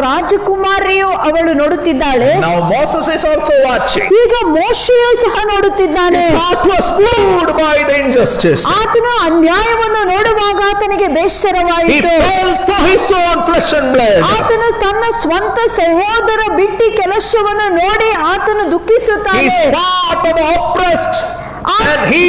ರಾಜಕುಮಾರಿಯು ಅವಳು ನೋಡುತ್ತಿದ್ದಾಳೆ. Now Moses is also watching. ಈಗ ಮೋಶೆಯು ಸಹ ನೋಡುತ್ತಿದ್ದಾನೆ. His heart was moved by the injustice. ಆತನು ಅನ್ಯಾಯವನ್ನು ನೋಡುವಾಗ ಆತನಿಗೆ He ಬೇಸರವಾಯಿತು. felt for his own flesh and blood. ಆತನು ತನ್ನ ಸ್ವಂತ ಸಹೋದರ ಬಿಟ್ಟಿ ಕೆಲಸವನ್ನು ನೋಡಿ ಆತನು He ದುಃಖಿಸುತ್ತಾನೆ. is part of the oppressed. And he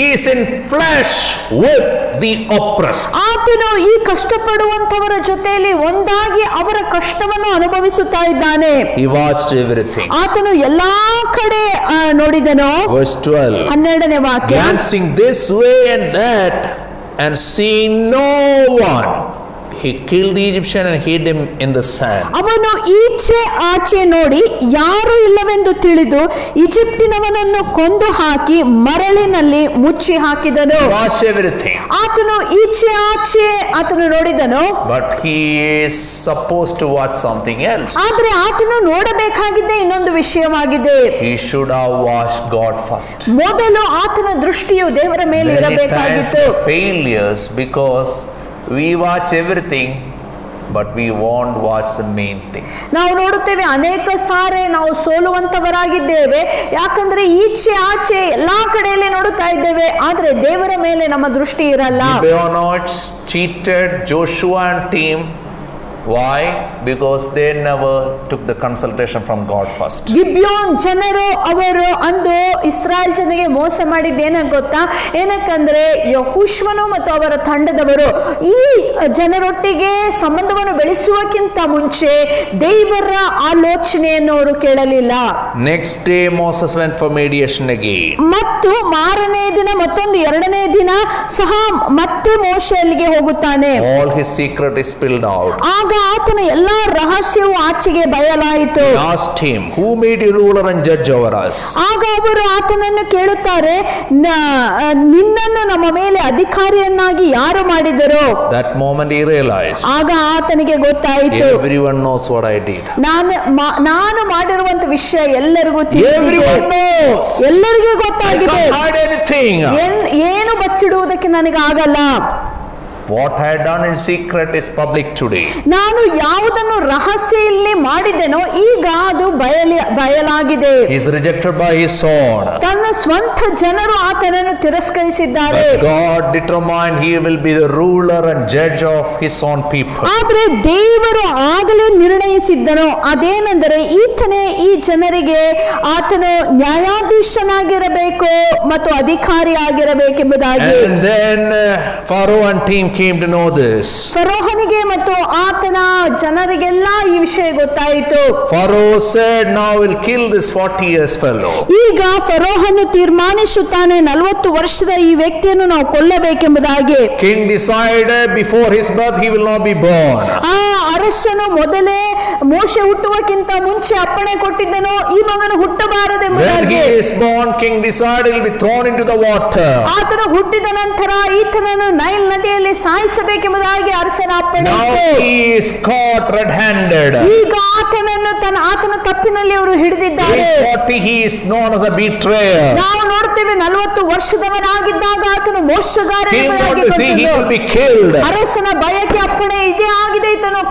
is in flesh with the oppressed. ಆತನು ಈ ಕಷ್ಟಪಡುವಂತವರ ಜೊತೆಯಲ್ಲಿ ಒಂದಾಗಿ ಅವರ ಕಷ್ಟವನ್ನು ಅನುಭವಿಸುತ್ತಾ ಇದ್ದಾನೆ. He watched everything. ಆತನು ಎಲ್ಲಾ ಕಡೆ ನೋಡಿದನು. Verse 12. 12ನೇ ವಾಕ್ಯ. Glancing this way and that and seeing no one, he killed the Egyptian and hid him in the sand. ಅವನು ಈಚೆ ಆಚೆ ನೋಡಿ ಯಾರು ಇಲ್ಲವೆಂದು ತಿಳಿದು ಈಜಿಪ್ಟಿನವನನ್ನು ಕೊಂದು ಹಾಕಿ ಮರಳಿನಲ್ಲಿ ಮುಚ್ಚಿ ಹಾಕಿದನು. He watched everything. ಆತನು ಈಚೆ ಆಚೆ ಆತನು ನೋಡಿದನು. But he is supposed to watch something else. ಆದ್ರೆ ಆತನು ನೋಡಬೇಕಾಗಿದ್ದೆ ಇನ್ನೊಂದು ವಿಷಯವಾಗಿದೆ. He should have watched God first. ಮೊದಲು ಆತನ ದೃಷ್ಟಿಯು ದೇವರ ಮೇಲೆ Many times ಇರಬೇಕಾಗಿತ್ತು. we are failures because we watch everything but we won't watch the main thing. ನಾವು ನೋಡುತ್ತೇವೆ ಅನೇಕ ಸಾರಿ ನಾವು ಸೋಲುವಂತವರಾಗಿದ್ದೇವೆ. ಯಾಕಂದ್ರೆ ಈಚೆ ಆಚೆ ಎಲ್ಲಾ ಕಡೆಯಲ್ಲಿ ನೋಡುತ್ತಾ ಇದ್ದೇವೆ, ಆದ್ರೆ ದೇವರ ಮೇಲೆ ನಮ್ಮ ದೃಷ್ಟಿ ಇರಲ್ಲ. Gibeonites cheated Joshua and team. Why? Because they never took the consultation from God first. ಗಿಬ್ಯೋನ್ ಜನರು ಅವರು ಅಂದು ಇಸ್ರಾಯೇಲ್ ಜನರಿಗೆ ಮೋಸ ಮಾಡಿದ್ದೇನ ಗೊತ್ತಾ? ಏನಕ್ಕಂದ್ರೆ ಯೆಹೋಶುವನು ಮತ್ತು ಅವರ ತಂಡದವರು ಈ ಜನರೊಟ್ಟಿಗೆ ಸಂಬಂಧವನ್ನು ಬೆಳೆಸುವಕ್ಕಿಂತ ಮುಂಚೆ ದೇವರ ಆಲೋಚನೆಯನ್ನು ಅವರು ಕೇಳಲಿಲ್ಲ. Next day Moses went for mediation again. ಮತ್ತು ಮಾರನೇ ದಿನ ಮತ್ತೊಂದು ಎರಡನೇ ದಿನ ಸಹ ಮತ್ತೆ ಮೋಶೆ ಅಲ್ಲಿಗೆ ಹೋಗುತ್ತಾನೆ. All his secret is spilled out. ಆಗ ಆತನ ಎಲ್ಲಾ ರಹಸ್ಯವು ಆಚೆಗೆ ಬಯಲಾಯಿತು. He asked him, who made you ruler and judge over us? ಆಗ ಅವರು ಆತನನ್ನು ಕೇಳುತ್ತಾರೆ, ನಿನ್ನನ್ನು ನಮ್ಮ ಮೇಲೆ ಅಧಿಕಾರಿಯನ್ನಾಗಿ ಯಾರು ಮಾಡಿದರು? That moment he realized, ಆಗ ಆತನಿಗೆ ಗೊತ್ತಾಯಿತು, everyone knows what I did. ನಾನು ಮಾಡಿರುವಂತ ವಿಷಯ ಎಲ್ಲರಿಗೂ ತಿಳಿದಿದೆ. Everyone knows. ಎಲ್ಲರಿಗೂ I ಗೊತ್ತಾಗಿದೆ. can't hide anything. ಏನು ಬಚ್ಚಿಡುವುದಕ್ಕೆ ನನಗೆ ಆಗಲ್ಲ. What I had done in secret is public today. ನಾನು ಯಾವುದನ್ನು ರಹಸ್ಯದಲ್ಲಿ ಮಾಡಿದೆನೋ ಈಗ ಅದು ಬಯಲಾಗಿದೆ. He is rejected by his own. ತನ್ನ ಸ್ವಂತ ಜನರು ಆತನನ್ನು ತಿರಸ್ಕರಿಸಿದ್ದಾರೆ. But God determined he will be the ruler and judge of his own people. ಆದ್ರೆ ದೇವರು ಆಗಲೇ ನಿರ್ಣಯಿಸಿದ್ದನು, ಅದೇನೆಂದರೆ ಈತನೇ ಈ ಜನರಿಗೆ ಆತನು ನ್ಯಾಯಾಧೀಶನಾಗಿರಬೇಕು ಮತ್ತು ಅಧಿಕಾರಿಯಾಗಿರಬೇಕೆಂಬುದಾಗಿ. And then Pharaoh and team came to know this. ಫರೋಹನಿಗೆ ಮತ್ತು ಆತನ ಜನರಿಗೆಲ್ಲ ಈ ವಿಷಯ ಗೊತ್ತಾಯಿತು. Pharaoh said, now we'll kill this 40 years fellow. ಈಗ ಫರೋಹನು ತೀರ್ಮಾನಿಸುತ್ತಾನೆ, 40 ವರ್ಷದ ಈ ವ್ಯಕ್ತಿಯನ್ನು ನಾವು ಕೊಲ್ಲಬೇಕೆಂಬುದಾಗಿ. King decided before his birth he will not be born. ಆ ಅರಸನು ಮೊದಲೇ ಮೋಶೆ ಹುಟ್ಟುವಕ್ಕಿಂತ ಮುಂಚೆ ಅಪ್ಪಣೆ ಕೊಟ್ಟಿದ್ದನು, ಈ ಮಗನು ಹುಟ್ಟಬಾರದೆಂಬುದಾಗಿ. When he is born, king decided he will be thrown into the water. ಆತನು ಹುಟ್ಟಿದ ನಂತರ ಈತನನ್ನು ನೈಲ್ ನದಿಯಲ್ಲಿ ಸಾಯಿಸಬೇಕೆಂಬುದಾಗಿ ಅರಸನ ಅಪ್ಪಣೆ Now ಇತ್ತು. he is caught red-handed. ಈಗ ಆತನನ್ನು ಮೋಶೆಯನ್ನು ಆತನ ತಪ್ಪಿನಲ್ಲಿ ಅವರು ಹಿಡಿದಿದ್ದಾರೆ. 40 he is known as a betrayer. ನಾವು ನೋಡ್ತೇವೆ 40 ವರ್ಷದವನಾಗಿದ್ದಾಗ ಆತನು ಮೋಸಗಾರನಾಗಿ he will be killed. ಅರಸನ ಬಯಕೆ ಅಪ್ಪಣೆ ಇದೇ ಆಗಿದೆ, ಈತನು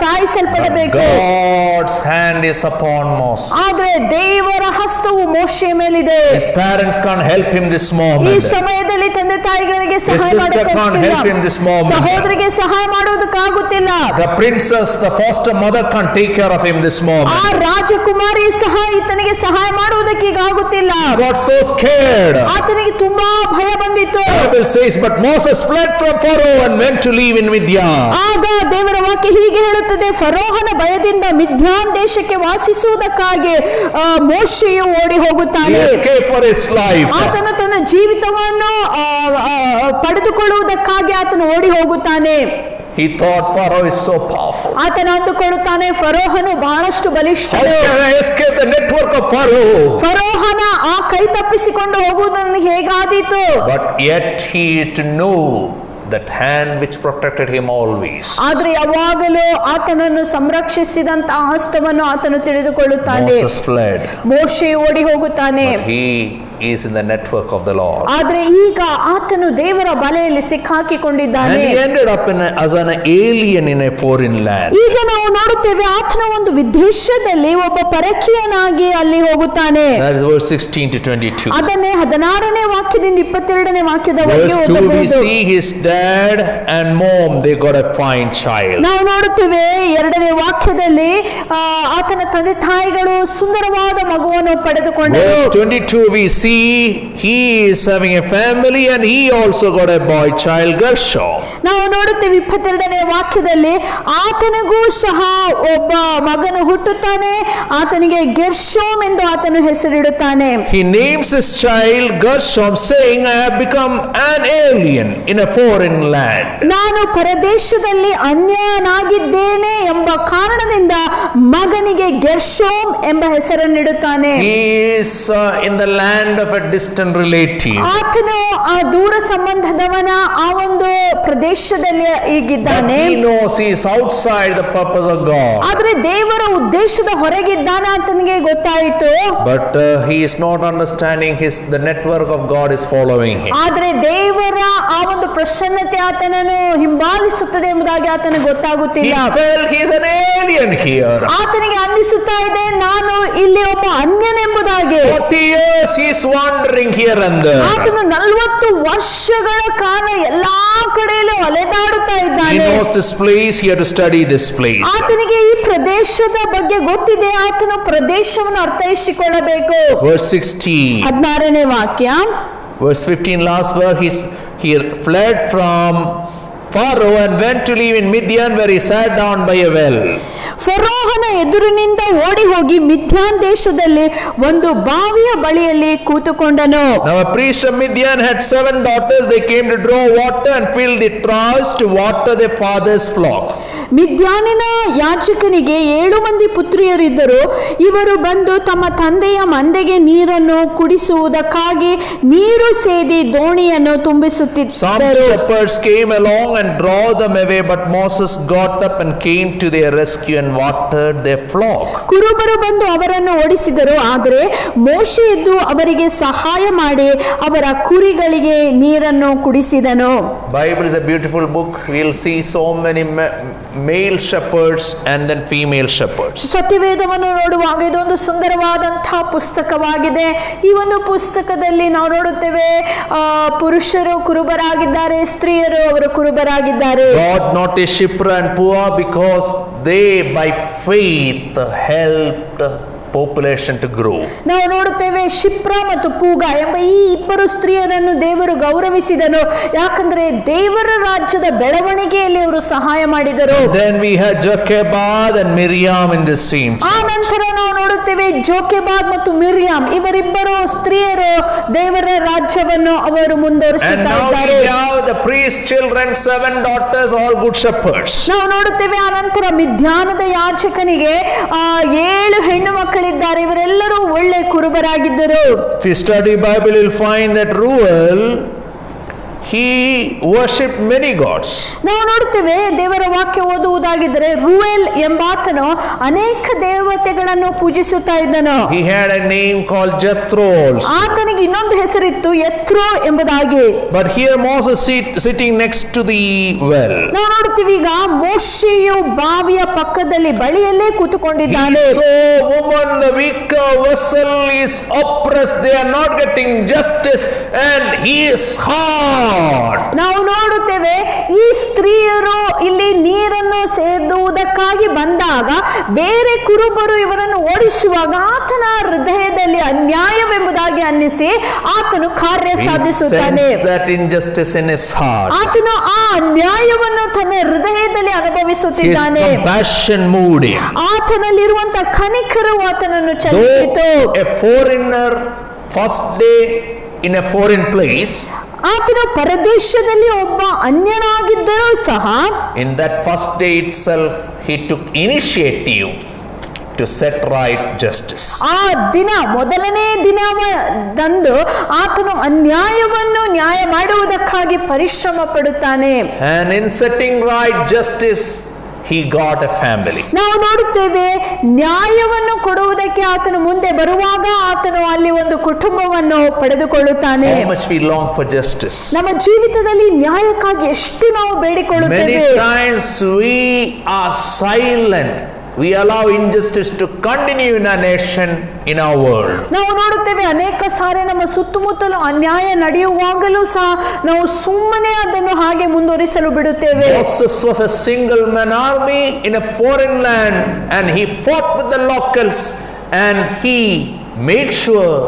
ಸಾಯಿಸಲ್ಪಡಬೇಕು. God's hand is upon Moses. ಆದರೆ ದೇವರ ಹಸ್ತವು ಮೋಶೆಯ ಮೇಲಿದೆ. His parents can't help him this moment. ಈ ಸಮಯದಲ್ಲಿ ತಂದೆ ತಾಯಿಗಳಿಗೆ ಸಹಾಯ ಮಾಡೋಕ್ಕಾಗುತ್ತಿಲ್ಲ, ಸಹೋದರಿಗೆ ಸಹಾಯ ಮಾಡೋದಕ್ಕಾಗುತ್ತಿಲ್ಲ. The princess, the foster mother can't take care of him this moment. ಆ ರಾಜಕುಮಾರಿ ಸಹ ಈತನಿಗೆ ಸಹಾಯ ಮಾಡುವುದಕ್ಕೆ ಈಗ ಆಗುತ್ತಿಲ್ಲ. got so scared. ಆತನಿಗೆ ತುಂಬಾ ಭಯ ಬಂದಿತ್ತು. The Bible says, but Moses fled from Pharaoh and went to live in Midian. ಆಗ ದೇವರ ವಾಕ್ಯ ಹೀಗೆ ಹೇಳುತ್ತದೆ, ಫರೋಹನ ಭಯದಿಂದ ಮಿದ್ಯಾನ್ ದೇಶಕ್ಕೆ ವಾಸಿಸುವುದಕ್ಕಾಗಿ ಮೋಶೆಯು ಓಡಿ ಹೋಗುತ್ತಾನೆ. He escaped for his life. ಆತನು ತನ್ನ ಜೀವಿತವನ್ನು ಪಡೆದುಕೊಳ್ಳುವುದಕ್ಕಾಗಿ ಆತನು ಓಡಿ ಹೋಗುತ್ತಾನೆ. He thought Pharaoh is so powerful. ಆತನು ಅಂದುಕೊಳ್ಳುತ್ತಾನೆ, ಫರೋಹನು ಬಹಳಷ್ಟು ಬಲಿಷ್ಠನು. How can I escape the network of Pharaoh? ಫರೋಹನ ಆ ಕೈ ತಪ್ಪಿಸಿಕೊಂಡು ಹೋಗುವುದು ನನಗೆ ಹೇಗಾದೀತು? But yet he to know that hand which protected him always. ಆದ್ರೆ ಯಾವಾಗಲೂ ಆತನನ್ನು ಸಂರಕ್ಷಿಸಿದಂತ ಹಸ್ತವನ್ನು ಆತನು ತಿಳಿದುಕೊಳ್ಳುತ್ತಾನೆ. Moses fled. ಮೋಶೆ ಓಡಿ ಹೋಗುತ್ತಾನೆ. But he is in the network of the Lord. ಆದ್ರೆ ಈಗ ಆತನು ದೇವರ ಬಲೆಯಲ್ಲಿ ಸಿಕ್ಕಾಕಿಕೊಂಡಿದ್ದಾನೆ. And he ended up as an alien in a foreign land. ಈಗ ನಾವು ನೋಡುತ್ತೇವೆ, ಆತನ ಒಂದು ವಿದೇಶದಲ್ಲಿ ಒಬ್ಬ ಪರಕೀಯನಾಗಿ ಅಲ್ಲಿ ಹೋಗುತ್ತಾನೆ. That is verse 16 to 22. ಅದನ್ನೇ 16ನೇ ವಾಕ್ಯದಿಂದ 22ನೇ ವಾಕ್ಯದವರೆಗೆ Verse 2 we ಓದಬಹುದು. see his dad and mom, they got a fine child. ನಾವು ನೋಡುತ್ತೇವೆ 2ನೇ ವಾಕ್ಯದಲ್ಲಿ ಆತನ ತಂದೆ ತಾಯಿಗಳು ಸುಂದರವಾದ ಮಗುವನ್ನು ಪಡೆದುಕೊಂಡರು. Verse 22 we see he is having a family and he also got a boy child, Gershom. ನಾವು ನೋಡುತ್ತೇವೆ 22ನೇ ವಾಕ್ಯದಲ್ಲಿ ಆತನಿಗೂ ಸಹ ಒಬ್ಬ ಮಗನು ಹುಟ್ಟುತ್ತಾನೆ, ಆತನಿಗೆ ಗೆರ್ಷೋಮ್ ಎಂದು ಆತನು ಹೆಸರಿಡುತ್ತಾನೆ. He names his child Gershom, saying, I have become an alien in a foreign land. ನಾನು ಪರದೇಶದಲ್ಲಿ ಅನ್ಯನಾಗಿದ್ದೇನೆ ಎಂಬ ಕಾರಣದಿಂದ ಮಗನಿಗೆ ಗೆರ್ಷೋಮ್ ಎಂಬ ಹೆಸರನ್ನಿಡುತ್ತಾನೆ. He is in the land of a distant relative. ಆತನು ಆ ದೂರ ಸಂಬಂಧದವನ ಆ ಒಂದು ಪ್ರದೇಶದಲ್ಲಿ ಈಗಿದ್ದಾನೆ. He knows he is outside the purpose of God. ಆದ್ರೆ ದೇವರ ಉದ್ದೇಶದ ಹೊರಗಿದ್ದಾನೆ ಆತನಿಗೆ ಗೊತ್ತಾಯಿತು. But he is not understanding the network of God is following him. ಆದ್ರೆ ದೇವರ ಆ ಒಂದು ಪ್ರಸನ್ನತೆ ಆತನನ್ನು ಹಿಂಬಾಲಿಸುತ್ತದೆ ಎಂಬುದಾಗಿ ಆತನಿಗೆ ಗೊತ್ತಾಗುತ್ತಿಲ್ಲ. He felt he is an alien here. ಆತನಿಗೆ ಅನ್ನಿಸುತ್ತಾ ಇದೆ, ನಾನು ಇಲ್ಲಿ ಒಬ್ಬ ಅನ್ಯನೆಂಬುದಾಗಿ. 40 years he is wandering here and there. ಆತನು 40 ವರ್ಷಗಳ ಕಾಲ ಎಲ್ಲಾ ಕಡೆಯಲ್ಲೂ ಅಲೆದಾಡುತ್ತಾ He ಇದ್ದಾನೆ. knows this place, he had to study this place. ಆತನಿಗೆ ಈ ಪ್ರದೇಶದ ಬಗ್ಗೆ ಗೊತ್ತಿದೆ, ಆತನು ಪ್ರದೇಶವನ್ನು ಅರ್ಥೈಸಿಕೊಳ್ಳಬೇಕು. Verse 16. 16ನೇ ವಾಕ್ಯ. Verse 15, last verse, he fled from Pharaoh and went to live in Midian, where he sat down by a well. ಫರೋಹನ ಎದುರಿನಿಂದ ಓಡಿ ಹೋಗಿ ಮಿದ್ಯಾನ್ ದೇಶದಲ್ಲಿ ಒಂದು ಬಾವಿಯ ಬಳಿಯಲ್ಲಿ ಕೂತುಕೊಂಡನು. Now a priest of Midian had 7 daughters. They came to draw water and fill the troughs to water their father's flock. ಮಿದ್ಯಾನಿನ ಯಾಜಕನಿಗೆ 7 ಮಂದಿ ಪುತ್ರಿಯರಿದ್ದರು. ಇವರು ಬಂದು ತಮ್ಮ ತಂದೆಯ ಮಂದೆಗೆ ನೀರನ್ನು ಕುಡಿಸುವುದಕ್ಕಾಗಿ ನೀರು ಸೇದಿ ದೋಣಿಯನ್ನು Some ತುಂಬಿಸುತ್ತಿದ್ದರು. shepherds came along and draw them away, but Moses got up and came to their rescue and watered their flock. ಕುರುಬರು ಬಂದು ಅವರನ್ನು ಓಡಿಸಿದರು, ಆದರೆ ಮೋಶೆ ಎದ್ದು ಅವರಿಗೆ ಸಹಾಯ ಮಾಡಿ ಅವರ ಕುರಿಗಳಿಗೆ ನೀರನ್ನು ಕುಡಿಸಿದನು. Bible is a beautiful book. We'll see so many male shepherds and then female shepherds. ಸತ್ಯವೇದವನ್ನು ನೋಡುವಾಗ ಇದೊಂದು ಸುಂದರವಾದಂತಹ ಪುಸ್ತಕವಾಗಿದೆ. ಈ ಒಂದು ಪುಸ್ತಕದಲ್ಲಿ ನಾವು ನೋಡುತ್ತೇವೆ, ಪುರುಷರು ಕುರುಬರಾಗಿದ್ದಾರೆ, ಸ್ತ್ರೀಯರು ಅವರು ಕುರುಬರಾಗಿದ್ದಾರೆ. God not a Shipra and Pua, because they by faith helped population to grow. ನಾವು ನೋಡುತ್ತೇವೆ ಶಿಪ್ರ ಮತ್ತು ಪೂಗ ಎಂಬ ಈ ಇಬ್ಬರು ಸ್ತ್ರೀಯರನ್ನು ದೇವರು ಗೌರವಿಸಿದನು, ಯಾಕಂದ್ರೆ ದೇವರ ರಾಜ್ಯದ ಬೆಳವಣಿಗೆಯಲ್ಲಿ ಅವರು ಸಹಾಯ ಮಾಡಿದರು. Then we had Jochebed and Miriam in this scene. ಆ ನಂತರ ನಾವು ನೋಡುತ್ತೇವೆ ಜೋಕೆಬಾದ್ ಮತ್ತು ಮಿರ್ಯಾಮ್ ಇವರಿಬ್ಬರು ಸ್ತ್ರೀಯರು ದೇವರ ರಾಜ್ಯವನ್ನು ಅವರು And ಮುಂದುವರಿಸುತ್ತಾ now ಇದ್ದಾರೆ. we have the priest children, 7 daughters, all good shepherds. ನಾವು ನೋಡುತ್ತೇವೆ ಆ ನಂತರ ಮಿದ್ಯಾನದ ಯಾಜಕನಿಗೆ 7 ಹೆಣ್ಣು ಮಕ್ಕಳಿದ್ದಾರೆ. ಇವರೆಲ್ಲರೂ ಒಳ್ಳೆ ಕುರುಬರಾಗಿದ್ದರು. If you study Bible, you'll find that Reuel, he worshipped many gods. ನಾವು ನೋಡ್ತೇವೆ, ದೇವರ ವಾಕ್ಯ ಓದುವುದಾಗಿದ್ದರೆ ರೂಯಲ್ ಎಂಬಾತನು ಅನೇಕ ದೇವತೆಗಳನ್ನು ಪೂಜಿಸುತ್ತಾ ಇದ್ದನು. He had a name called Jethro also. ಆತನಿಗೆ ಇನ್ನೊಂದು ಹೆಸರಿತ್ತು, ಯೆತ್ರೋ ಎಂಬುದಾಗಿ. But here Moses sitting next to the well. ನಾವು ನೋಡ್ತೀವಿ, ಈಗ ಮೋಶೆಯು ಬಾವಿಯ ಪಕ್ಕದಲ್ಲಿ ಬಳಿಯಲ್ಲೇ ಕೂತುಕೊಂಡಿದ್ದಾನೆ. He saw woman, the weaker vessel is oppressed, they are not getting justice, and he is hard. ನಾವು ನೋಡುತ್ತೇವೆ, ಈ ಸ್ತ್ರೀಯರು ಇಲ್ಲಿ ನೀರನ್ನು ಸೇದುವುದಕ್ಕಾಗಿ ಬಂದಾಗ ಬೇರೆ ಕುರುಬರು ಇವರನ್ನು ಓಡಿಸುವಾಗ ಆತನ ಹೃದಯದಲ್ಲಿ ಅನ್ಯಾಯವೆಂಬುದಾಗಿ ಅನ್ನಿಸಿ ಆತನು ಕಾರ್ಯ ಸಾಧಿಸುತ್ತಾನೆ. That injustice in his heart. ಆತನು ಆ ಅನ್ಯಾಯವನ್ನು ತನ್ನ ಹೃದಯದಲ್ಲಿ ಅನುಭವಿಸುತ್ತಿದ್ದಾನೆ. His compassion moved him. ಆತನಲ್ಲಿರುವಂತಹ ಕನಿಕರವು ಆತನನ್ನು ಚಲಿಸಿತು. Though a foreigner, first day in a foreign place, ಆತನು ಪರದೇಶದಲ್ಲಿ ಒಬ್ಬ ಅನ್ಯನಾಗಿದ್ದರೂ ಸಹ in that first day itself he took initiative to set right justice. ಆ ದಿನ, ಮೊದಲನೇ ದಿನದಂದು ಆತನು ಅನ್ಯಾಯವನ್ನು ನ್ಯಾಯ ಮಾಡುವುದಕ್ಕಾಗಿ ಪರಿಶ್ರಮ ಪಡುತ್ತಾನೆ. And in setting right justice he got a family. ನಾವು ನೋಡುತ್ತೇವೆ, ನ್ಯಾಯವನ್ನು ಕೊಡುವುದಕ್ಕೆ ಆತನು ಮುಂದೆ ಬರುವಾಗ ಆತನು ಅಲ್ಲಿ ಒಂದು ಕುಟುಂಬವನ್ನು ಪಡೆದುಕೊಳ್ಳುತ್ತಾನೆ. How much we long for justice. ನಮ್ಮ ಜೀವಿತದಲ್ಲಿ ನ್ಯಾಯಕ್ಕಾಗಿ ಎಷ್ಟು ನಾವು ಬೇಡಿಕೊಳ್ಳುತ್ತೇವೆ. Many times we are silent. We allow injustice to continue in our nation, in our world. ನಾವು ನೋಡುತ್ತೇವೆ, ಅನೇಕ ಸಾರಿ ನಮ್ಮ ಸುತ್ತಮುತ್ತಲು ಅನ್ಯಾಯ ನಡೆಯುವಾಗಲೂ ಸಹ ನಾವು ಸುಮ್ಮನೆ ಅದನ್ನು ಹಾಗೆ ಮುಂದುವರಿಸಲು ಬಿಡುತ್ತೇವೆ. Moses was a single man army in a foreign land, and he fought with the locals, and he made sure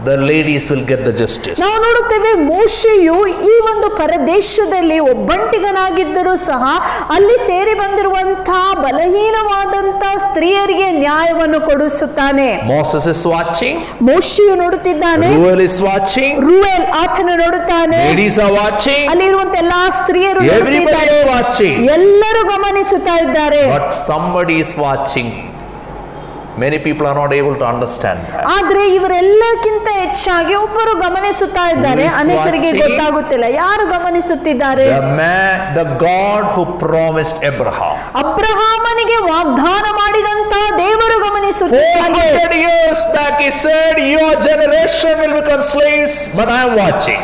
the ladies will get the justice. ನಾವು ನೋಡುತ್ತೇವೆ, ಮೋಶೆಯು ಈ ಒಂದು ಪರದೇಶದಲ್ಲಿ ಒಬ್ಬಂಟಿಗನಾಗಿದ್ದರೂ ಸಹ ಅಲ್ಲಿ ಸೇರಿ ಬಂದಿರುವಂತಹ ಬಲಹೀನವಾದಂತಹ ಸ್ತ್ರೀಯರಿಗೆ ನ್ಯಾಯವನ್ನು ಕೊಡಿಸುತ್ತಾನೆ. Moses is watching. ಮೋಶೆಯು ನೋಡುತ್ತಿದ್ದಾನೆ. Ruel is watching. ರೂಯಲ್ ಆತನು ನೋಡುತ್ತಾನೆ. Ladies are watching. ಅಲ್ಲಿರುವಂತ ಎಲ್ಲಾ ಸ್ತ್ರೀಯರು Everybody ನೋಡುತ್ತಿದ್ದಾರೆ. is watching. ಎಲ್ಲರೂ ಗಮನಿಸುತ್ತಾ ಇದ್ದಾರೆ. But somebody is watching. Many people are not able to understand that. ಆದ್ರೆ ಇವರೆಲ್ಲಕ್ಕಿಂತ ಹೆಚ್ಚಾಗಿ ಒಬ್ಬರು ಗಮನಿಸುತ್ತಾ ಇದ್ದಾರೆ, ಅನೇಕರಿಗೆ ಗೊತ್ತಾಗುತ್ತಿಲ್ಲ. ಯಾರು ಗಮನಿಸುತ್ತಿದ್ದಾರೆ? The God who promised Abraham. ಅಬ್ರಹಾಮನಿಗೆ ವಾಗ್ದಾನ ಮಾಡಿದಂತಹ ದೇವರು ಗಮನಿಸುತ್ತಿದ್ದಾರೆ. 400 years back he said, your generation will become slaves, but I am watching.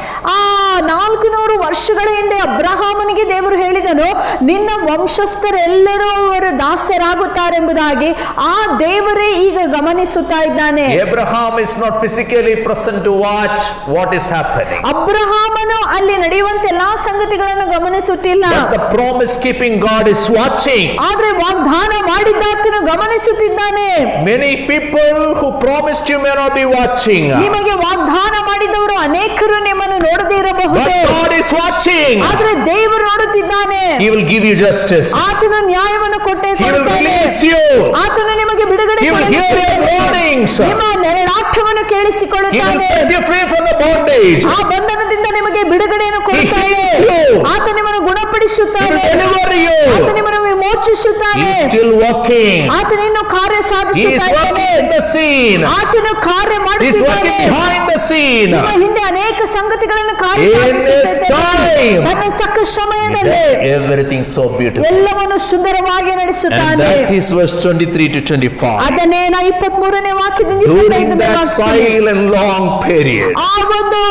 400 ವರ್ಷಗಳ ಹಿಂದೆ ಅಬ್ರಹಾಮನಿಗೆ ದೇವರು ಹೇಳಿದನು, ನಿನ್ನ ವಂಶಸ್ಥರೆಲ್ಲರೂ ಅವರು ದಾಸರಾಗುತ್ತಾರೆಂಬುದಾಗಿ. ಆ ದೇವರೇ ಈಗ ಗಮನಿಸುತ್ತಾ ಇದ್ದಾನೆ. Abraham is not physically present to watch what is happening. ಅಬ್ರಹಾಮನು ಅಲ್ಲಿ ನಡೆಯುವಂತ ಎಲ್ಲಾ ಸಂಗತಿಗಳನ್ನು ಗಮನಿಸುತ್ತಿಲ್ಲ. But the promise keeping God is watching. ಆದ್ರೆ ವಾಗ್ದಾನ ಮಾಡಿದ್ದಾತನು ಗಮನಿಸುತ್ತಿದ್ದಾನೆ. Many people who promised you may not be watching. ನಿಮಗೆ ವಾಗ್ದಾನ ಮಾಡಿದವರು ಅನೇಕರು ನಿಮ್ಮನ್ನು ನೋಡದೇ ಇರಬಹುದು. But God is watching. ಆದ್ರೆ ದೇವರು ನೋಡುತ್ತಿದ್ದಾನೆ. He will give you justice. ಆತನು ನ್ಯಾಯವನ್ನು ಕೊಟ್ಟೇ He will ಕೊಡುತ್ತಾನೆ. release you. ಆತನು ನಿಮಗೆ ಬಿಡುಗಡೆ He will hear your warnings. ನಿಮ್ಮ ನೆರಳಾಟವನ್ನು He will ಕೇಳಿಸಿಕೊಳ್ಳುತ್ತಾನೆ. set you free from the bondage. ಆ ಬಂಧನದಿಂದ ನಿಮಗೆ ಬಿಡುಗಡೆಯನ್ನು ಕೊಡುತ್ತಾನೆ. He heals you. ಆತ ನಿಮ್ಮನ್ನು He ಗುಣಪಡಿಸುತ್ತಾನೆ. will deliver you. ಆತ ನಿಮ್ಮನ್ನು He ವಿಮೋಚಿಸುತ್ತಾನೆ. is still working. ಆತನು ಇನ್ನು ಕಾರ್ಯ He is ಸಾಧಿಸುತ್ತಾನೆ. working in the scene. ಆತನು ಕಾರ್ಯ He is working ಮಾಡುತ್ತಿದ್ದಾನೆ. behind the scene. ನಿಮ್ಮ ಹಿಂದೆ ಅನೇಕ ಸಂಗತಿಗಳನ್ನು ಕಾರ್ಯ In his time. ತನ್ನ ತಕ್ಕ ಸಮಯದಲ್ಲಿ Everything so beautiful. ಎಲ್ಲವನ್ನು ಸುಂದರವಾಗಿ And ನಡೆಸುತ್ತಾನೆ. that is verse 23 to 25. ಅದನ್ನೇ ನಾ 23ನೇ ವಾಕ್ಯದಿಂದ During 25ನೇ that ವಾಕ್ಯದಲ್ಲಿ silent long period, ಆ ಒಂದು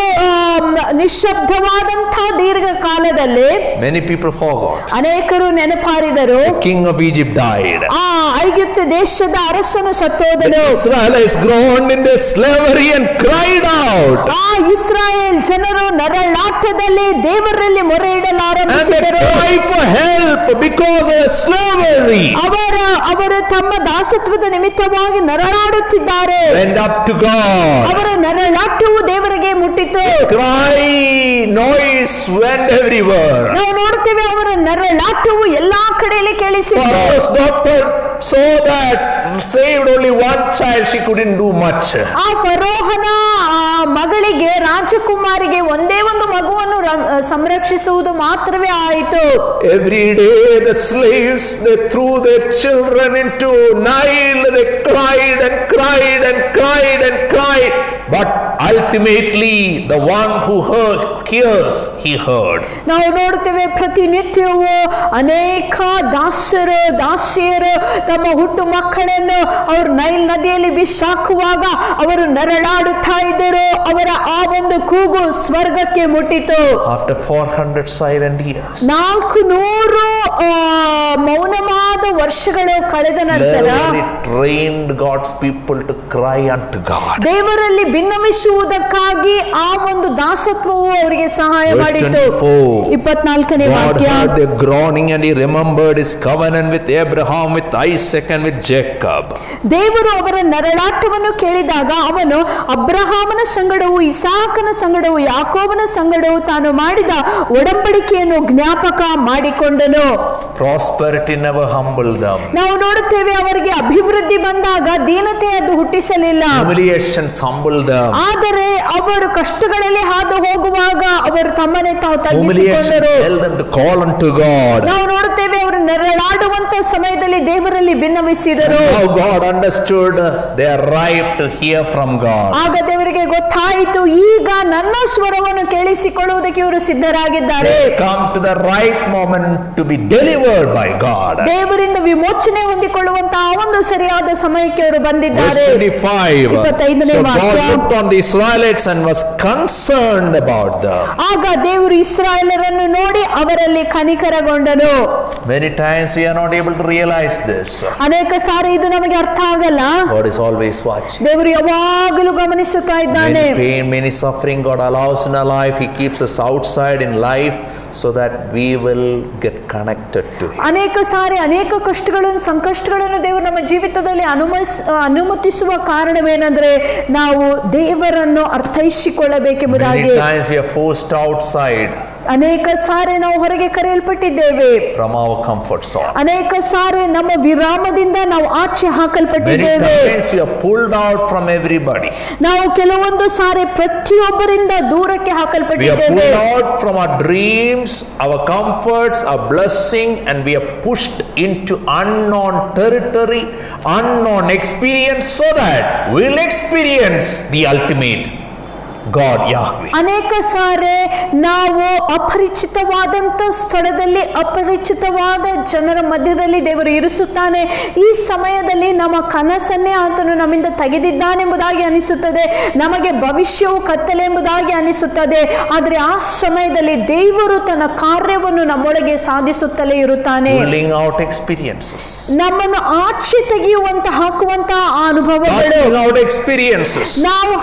ನಿಶ್ಶಬ್ದವಾದಂತಹ ದೀರ್ಘ ಕಾಲದಲ್ಲಿ many people forgot. ಅನೇಕರು ನೆನಪಾರಿದರು. King of Egypt died. ಆ ಐಗುಪ್ತ ದೇಶದ ಅರಸನು ಸತ್ತೋದನು. Israelites groaned in their slavery and cried out. ಆ ಇಸ್ರಾಯೇಲ್ ಜನರು ನರಳಾಟದಲ್ಲಿ ದೇವರಲ್ಲಿ ಮೊರೆ ಇಡಲು And they ಆರಂಭಿಸಿದರು. cried for help because of slavery. ಅವರು ತಮ್ಮ ದಾಸತ್ವದ ನಿಮಿತ್ತವಾಗಿ ನರಳಾಡುತ್ತಿದ್ದಾರೆ. Went up to God. ಅವರ ನರಳಾಟವು ದೇವರಿಗೆ ಮುಟ್ಟಿತು. Cry, noise went everywhere. ನಾವು ನೋಡುತ್ತೇವೆ, ಅವರ ನರಳಾಟವು ಎಲ್ಲಾ ಕಡೆಯಲ್ಲಿ ಕೇಳಿಸಿತು. Pharaoh's daughter saw that saved only one child, she couldn't do much. ಆ ಫರೋಹನ ಮಗಳಿಗೆ, ರಾಜಕುಮಾರಿಗೆ ಒಂದೇ ಒಂದು ಮಗುವನ್ನು ಸಂರಕ್ಷಿಸುವುದು ಮಾತ್ರವೇ ಆಯಿತು. Every day the slaves, they threw their children into Nile. They cried and cried and cried and cried. But ultimately, the one who years he heard. ನಾವು ನೋಡುತ್ತೇವೆ ಪ್ರತಿನಿತ್ಯವೂ ಅನೇಕ ದಾಸಿಯರು ತಮ್ಮ ಹುಟ್ಟು ಮಕ್ಕಳನ್ನು ಅವರು ನೈಲ್ ನದಿಯಲ್ಲಿ ಬಿಸಾಕುವಾಗ ಅವರು ನರಳಾಡುತ್ತಾ ಇದ್ದರು. ಅವರ ಆ ಒಂದು ಕೂಗು ಸ್ವರ್ಗಕ್ಕೆ ಮುಟ್ಟಿತು. After 400 silent years, 400 ಮೌನವಾದ ವರ್ಷಗಳು ಕಳೆದ ನಂತರ slavery trained God's people to cry unto God. ದೇವರಲ್ಲಿ ಭಿನ್ನವಿಸುವುದಕ್ಕಾಗಿ ಆ ಒಂದು ದಾಸತ್ವವು ಅವರಿಗೆ ಸಹಾಯ Verse ಮಾಡಿತು. 24, 24ನೇ God ವಾಕ್ಯ. heard their groaning and he remembered his covenant with Abraham, with Isaac and with Jacob. ದೇವರು ಅವರ ನರಳಾಟವನ್ನು ಕೇಳಿದಾಗ ಅವನು ಅಬ್ರಹಾಮನ ಸಂಗಡವು, ಇಸಾಕನ ಸಂಗಡವು, ಯಾಕೋಬನ ಸಂಗಡವು ತಾನು ಮಾಡಿದ ಒಡಂಬಡಿಕೆಯನ್ನು ಜ್ಞಾಪಕ ಮಾಡಿಕೊಂಡನು. Prosperity never humbled them. ನಾವು ನೋಡುತ್ತೇವೆ ಅವರಿಗೆ ಅಭಿವೃದ್ಧಿ ಬಂದಾಗ ದೀನತೆ ಅದು ಹುಟ್ಟಿಸಲಿಲ್ಲ. Humiliations humbled them. ಆದರೆ ಅವರು ಕಷ್ಟಗಳಲ್ಲಿ ಹಾದು ಹೋಗುವಾಗ ಅವರು ತಮ್ಮನ್ನೇ ತಾವು Humiliations ತಗ್ಗಿಸಿಕೊಂಡರು. held them to call unto God. ನಾವು ನೋಡುತ್ತೇವೆ ಅವರು ನರಳಾಡುವಂತ ಸಮಯದಲ್ಲಿ ದೇವರಲ್ಲಿ ಭಿನ್ನವಿಸಿದರು. Now God understood they are ripe to hear from God. ಆಗ ದೇವರಿಗೆ ಗೊತ್ತಾಯಿತು, ಈಗ ನನ್ನ ಸ್ವರವನ್ನು ಕೇಳಿಸಿಕೊಳ್ಳುವುದಕ್ಕೆ ಇವರು ಸಿದ್ಧರಾಗಿದ್ದಾರೆ. They come to the right moment to be delivered by God. ದೇವರಿಂದ ವಿಮೋಚನೆ ಹೊಂದಿಕೊಳ್ಳುವಂತಹ ಒಂದು ಸರಿಯಾದ ಸಮಯಕ್ಕೆ ಅವರು Verse ಬಂದಿದ್ದಾರೆ. 25. 25ನೇ So God ವಾಕ್ಯ. looked on the Israelites and was concerned about them. ಆಗ ದೇವರು ಇಸ್ರಾಯೇಲರನ್ನು ನೋಡಿ ಅವರಲ್ಲಿ ಕನಿಕರಗೊಂಡನು. Many times we are not able to realize this. ಅನೇಕ ಸಾರಿ ಇದು ನಮಗೆ ಅರ್ಥ ಆಗಲ್ಲ. God is always watching. ದೇವರು ಯಾವಾಗಲೂ ಗಮನಿಸುತ್ತಾ ಇದ್ದಾನೆ. Many pain, many suffering God allows in our life. He keeps us outside in life so that we will get connected to Him. ಅನೇಕ ಸಾರಿ ಅನೇಕ ಕಷ್ಟಗಳನ್ನು, ಸಂಕಷ್ಟಗಳನ್ನು ದೇವರು ನಮ್ಮ ಜೀವಿತದಲ್ಲಿ ಅನುಮತಿಸುವ ಕಾರಣವೇನೆಂದರೆ ನಾವು ದೇವರನ್ನು ಅರ್ಥೈಸಿಕೊಳ್ಳಬೇಕೆಂಬುದಾಗಿ. Many times we are forced outside ಅನೇಕ ಸಾರಿ ನಾವು ಹೊರಗೆ ಕರೆಯಲ್ಪಟ್ಟಿದ್ದೇವೆ. from our comfort zone. ಅನೇಕ ಸಾರಿ ನಮ್ಮ ವಿರಾಮದಿಂದ ನಾವು ಆಚೆ Many ಹಾಕಲ್ಪಟ್ಟಿದ್ದೇವೆ. times we are pulled out from everybody. ನಾವು ಕೆಲವೊಂದು ಸಾರಿ ಪ್ರತಿಯೊಬ್ಬರಿಂದ ದೂರಕ್ಕೆ We are ಹಾಕಲ್ಪಟ್ಟಿದ್ದೇವೆ. pulled out from our dreams, our comforts, our blessing, and we are pushed into unknown territory, unknown experience, so that we'll experience the ultimate God Yahweh. ಅನೇಕ ಸಾರಿ ನಾವು ಅಪರಿಚಿತವಾದಂತ ಸ್ಥಳದಲ್ಲಿ, ಅಪರಿಚಿತವಾದ ಜನರ ಮಧ್ಯದಲ್ಲಿ ದೇವರು ಇರಿಸುತ್ತಾನೆ. ಈ ಸಮಯದಲ್ಲಿ ನಮ್ಮ ಕನಸನ್ನೇ ಆತನು ನಮ್ಮಿಂದ ತೆಗೆದಿದ್ದಾನೆಂಬುದಾಗಿ ಅನಿಸುತ್ತದೆ. ನಮಗೆ ಭವಿಷ್ಯವು ಕತ್ತಲೆ ಎಂಬುದಾಗಿ ಅನಿಸುತ್ತದೆ. ಆದರೆ ಆ ಸಮಯದಲ್ಲಿ ದೇವರು ತನ್ನ ಕಾರ್ಯವನ್ನು ನಮ್ಮೊಳಗೆ ಸಾಧಿಸುತ್ತಲೇ ಇರುತ್ತಾನೆ. Pulling out experiences. ನಮ್ಮನ್ನು ಆಚೆ ತೆಗೆಯುವಂತ ಹಾಕುವಂತಹ ಆ ಅನುಭವಗಳು, Casting out experiences. ನಾವು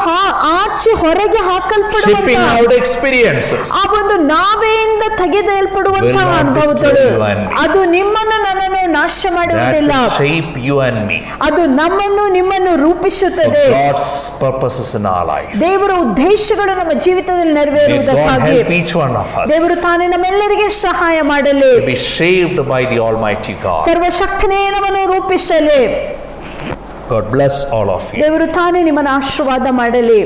ಆಚೆ ಹೊರಗೆ Shipping ಹಾಕಲ್ಪಡುವಂತ out experiences. ಆ ಒಂದು ನಾವೆಯಿಂದ ತೆಗೆದಲ್ಪಡುವಂತಹ Will not ಅನುಭವಗಳು, destroy you and me. ಅದು ನಿಮ್ಮನ್ನು ನನ್ನನ್ನು ನಾಶ That ಮಾಡುವುದಿಲ್ಲ. will shape you and me. ಅದು ನಮ್ಮನ್ನು ನಿಮ್ಮನ್ನು For ರೂಪಿಸುತ್ತದೆ. God's purposes in our life. ದೇವರ ಉದ್ದೇಶಗಳು ನಮ್ಮ ಜೀವಿತದಲ್ಲಿ May God ನೆರವೇರುವುದಕ್ಕಾಗಿ help each one of us ದೇವರು ತಾನೇ ನಮ್ಮೆಲ್ಲರಿಗೆ ಸಹಾಯ ಮಾಡಲಿ. to be shaped by the Almighty God. ಸರ್ವಶಕ್ತನೇ ನಮ್ಮನ್ನು ರೂಪಿಸಲಿ. God bless all of you. ದೇವರು ತಾನೇ ನಿಮ್ಮನ್ನು ಆಶೀರ್ವಾದ ಮಾಡಲಿ.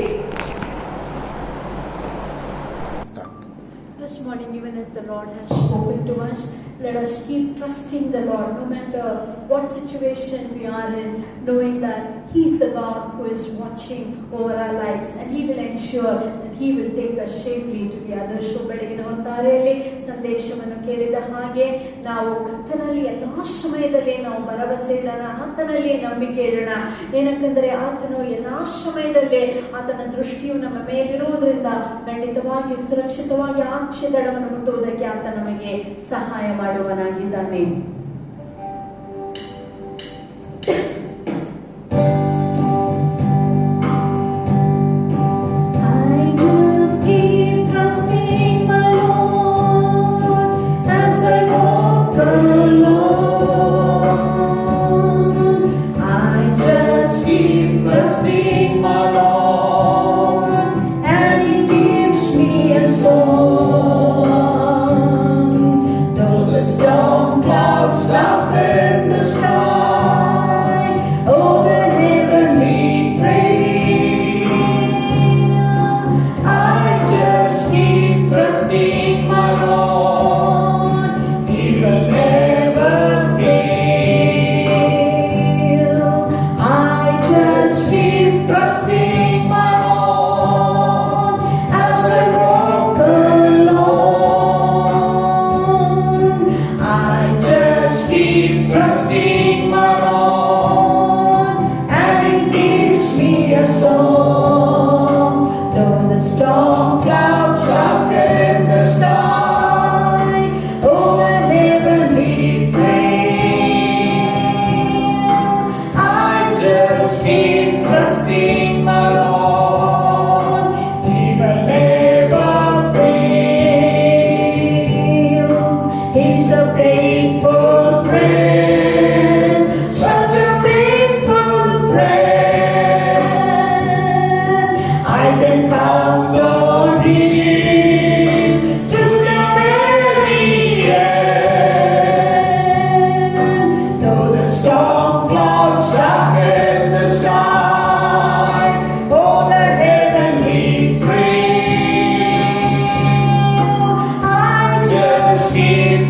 This morning, even as the Lord has spoken to us, let us keep trusting the Lord no matter what situation we are in, knowing that He is the God who is watching over our lives and He will ensure that He will take us safely to the other shore. ಬೆಳಗಿನ ಹೊತ್ತಾರೆಯಲ್ಲಿ ಸಂದೇಶವನ್ನು ಕೇಳಿದ ಹಾಗೆ ನಾವು ಕರ್ತನಲ್ಲಿ ಎಲ್ಲಾ ಸಮಯದಲ್ಲಿ ನಾವು ಭರವಸೆ ಇಡೋಣ, ಆತನಲ್ಲಿ ನಂಬಿಕೆ ಇಡೋಣ. ಏನಕ್ಕಂದರೆ ಆತನು ಎಲ್ಲಾ ಸಮಯದಲ್ಲಿ ಆತನ ದೃಷ್ಟಿಯು ನಮ್ಮ ಮೇಲಿರುವುದರಿಂದ ಖಂಡಿತವಾಗಿಯೂ ಸುರಕ್ಷಿತವಾಗಿ ಆಚೆ ದಡವನ್ನು ಮುಟ್ಟುವುದಕ್ಕೆ ಆತ ನಮಗೆ ಸಹಾಯ ಮಾಡುವನಾಗಿದ್ದಾನೆ. Trusting my Lord as I walk alone.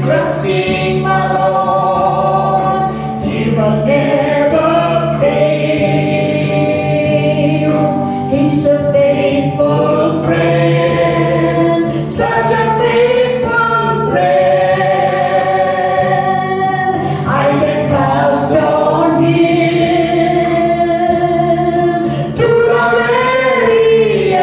trusting my Lord, He will never fail. He's a faithful friend, such a faithful friend. I can count on Him to the very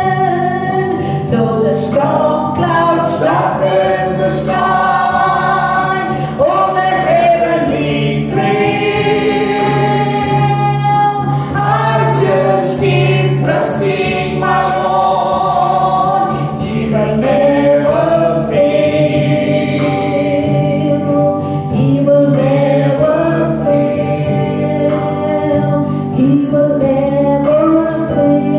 end. Though the storm clouds darken the sky over heavenly trail, I just keep trusting my Lord. He will never fail. He will never fail. He will never fail.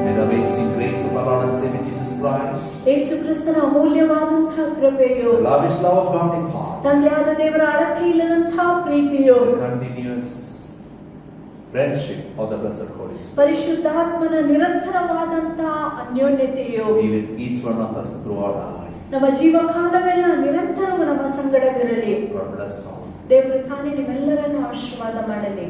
May the amazing grace of our Lord and Savior Jesus Christ, ಯೇಸು ಕ್ರಿಸ್ತನ ಅಮೂಲ್ಯವಾದಂತಹ ಕೃಪೆಯು, the lavish love of God the Father, ತಂದೆಯಾದ ದೇವರ ಅಳತೆ ಇಲ್ಲದಂತಹ ಪ್ರೀತಿಯು, the continuous friendship of the Blessed Holy Spirit ಪರಿಶುದ್ಧಾತ್ಮನ ನಿರಂತರವಾದಂತಹ ಅನ್ಯೋನ್ಯತೆಯು be with each one of us throughout our life. ನಮ್ಮ ಜೀವಕಾಲವೆಲ್ಲ ನಿರಂತರವೂ ನಮ್ಮ ಸಂಗಡವಿರಲಿ. God bless all. ದೇವರು ತಾನೇ ನಿಮ್ಮೆಲ್ಲರನ್ನು ಆಶೀರ್ವಾದ ಮಾಡಲಿ.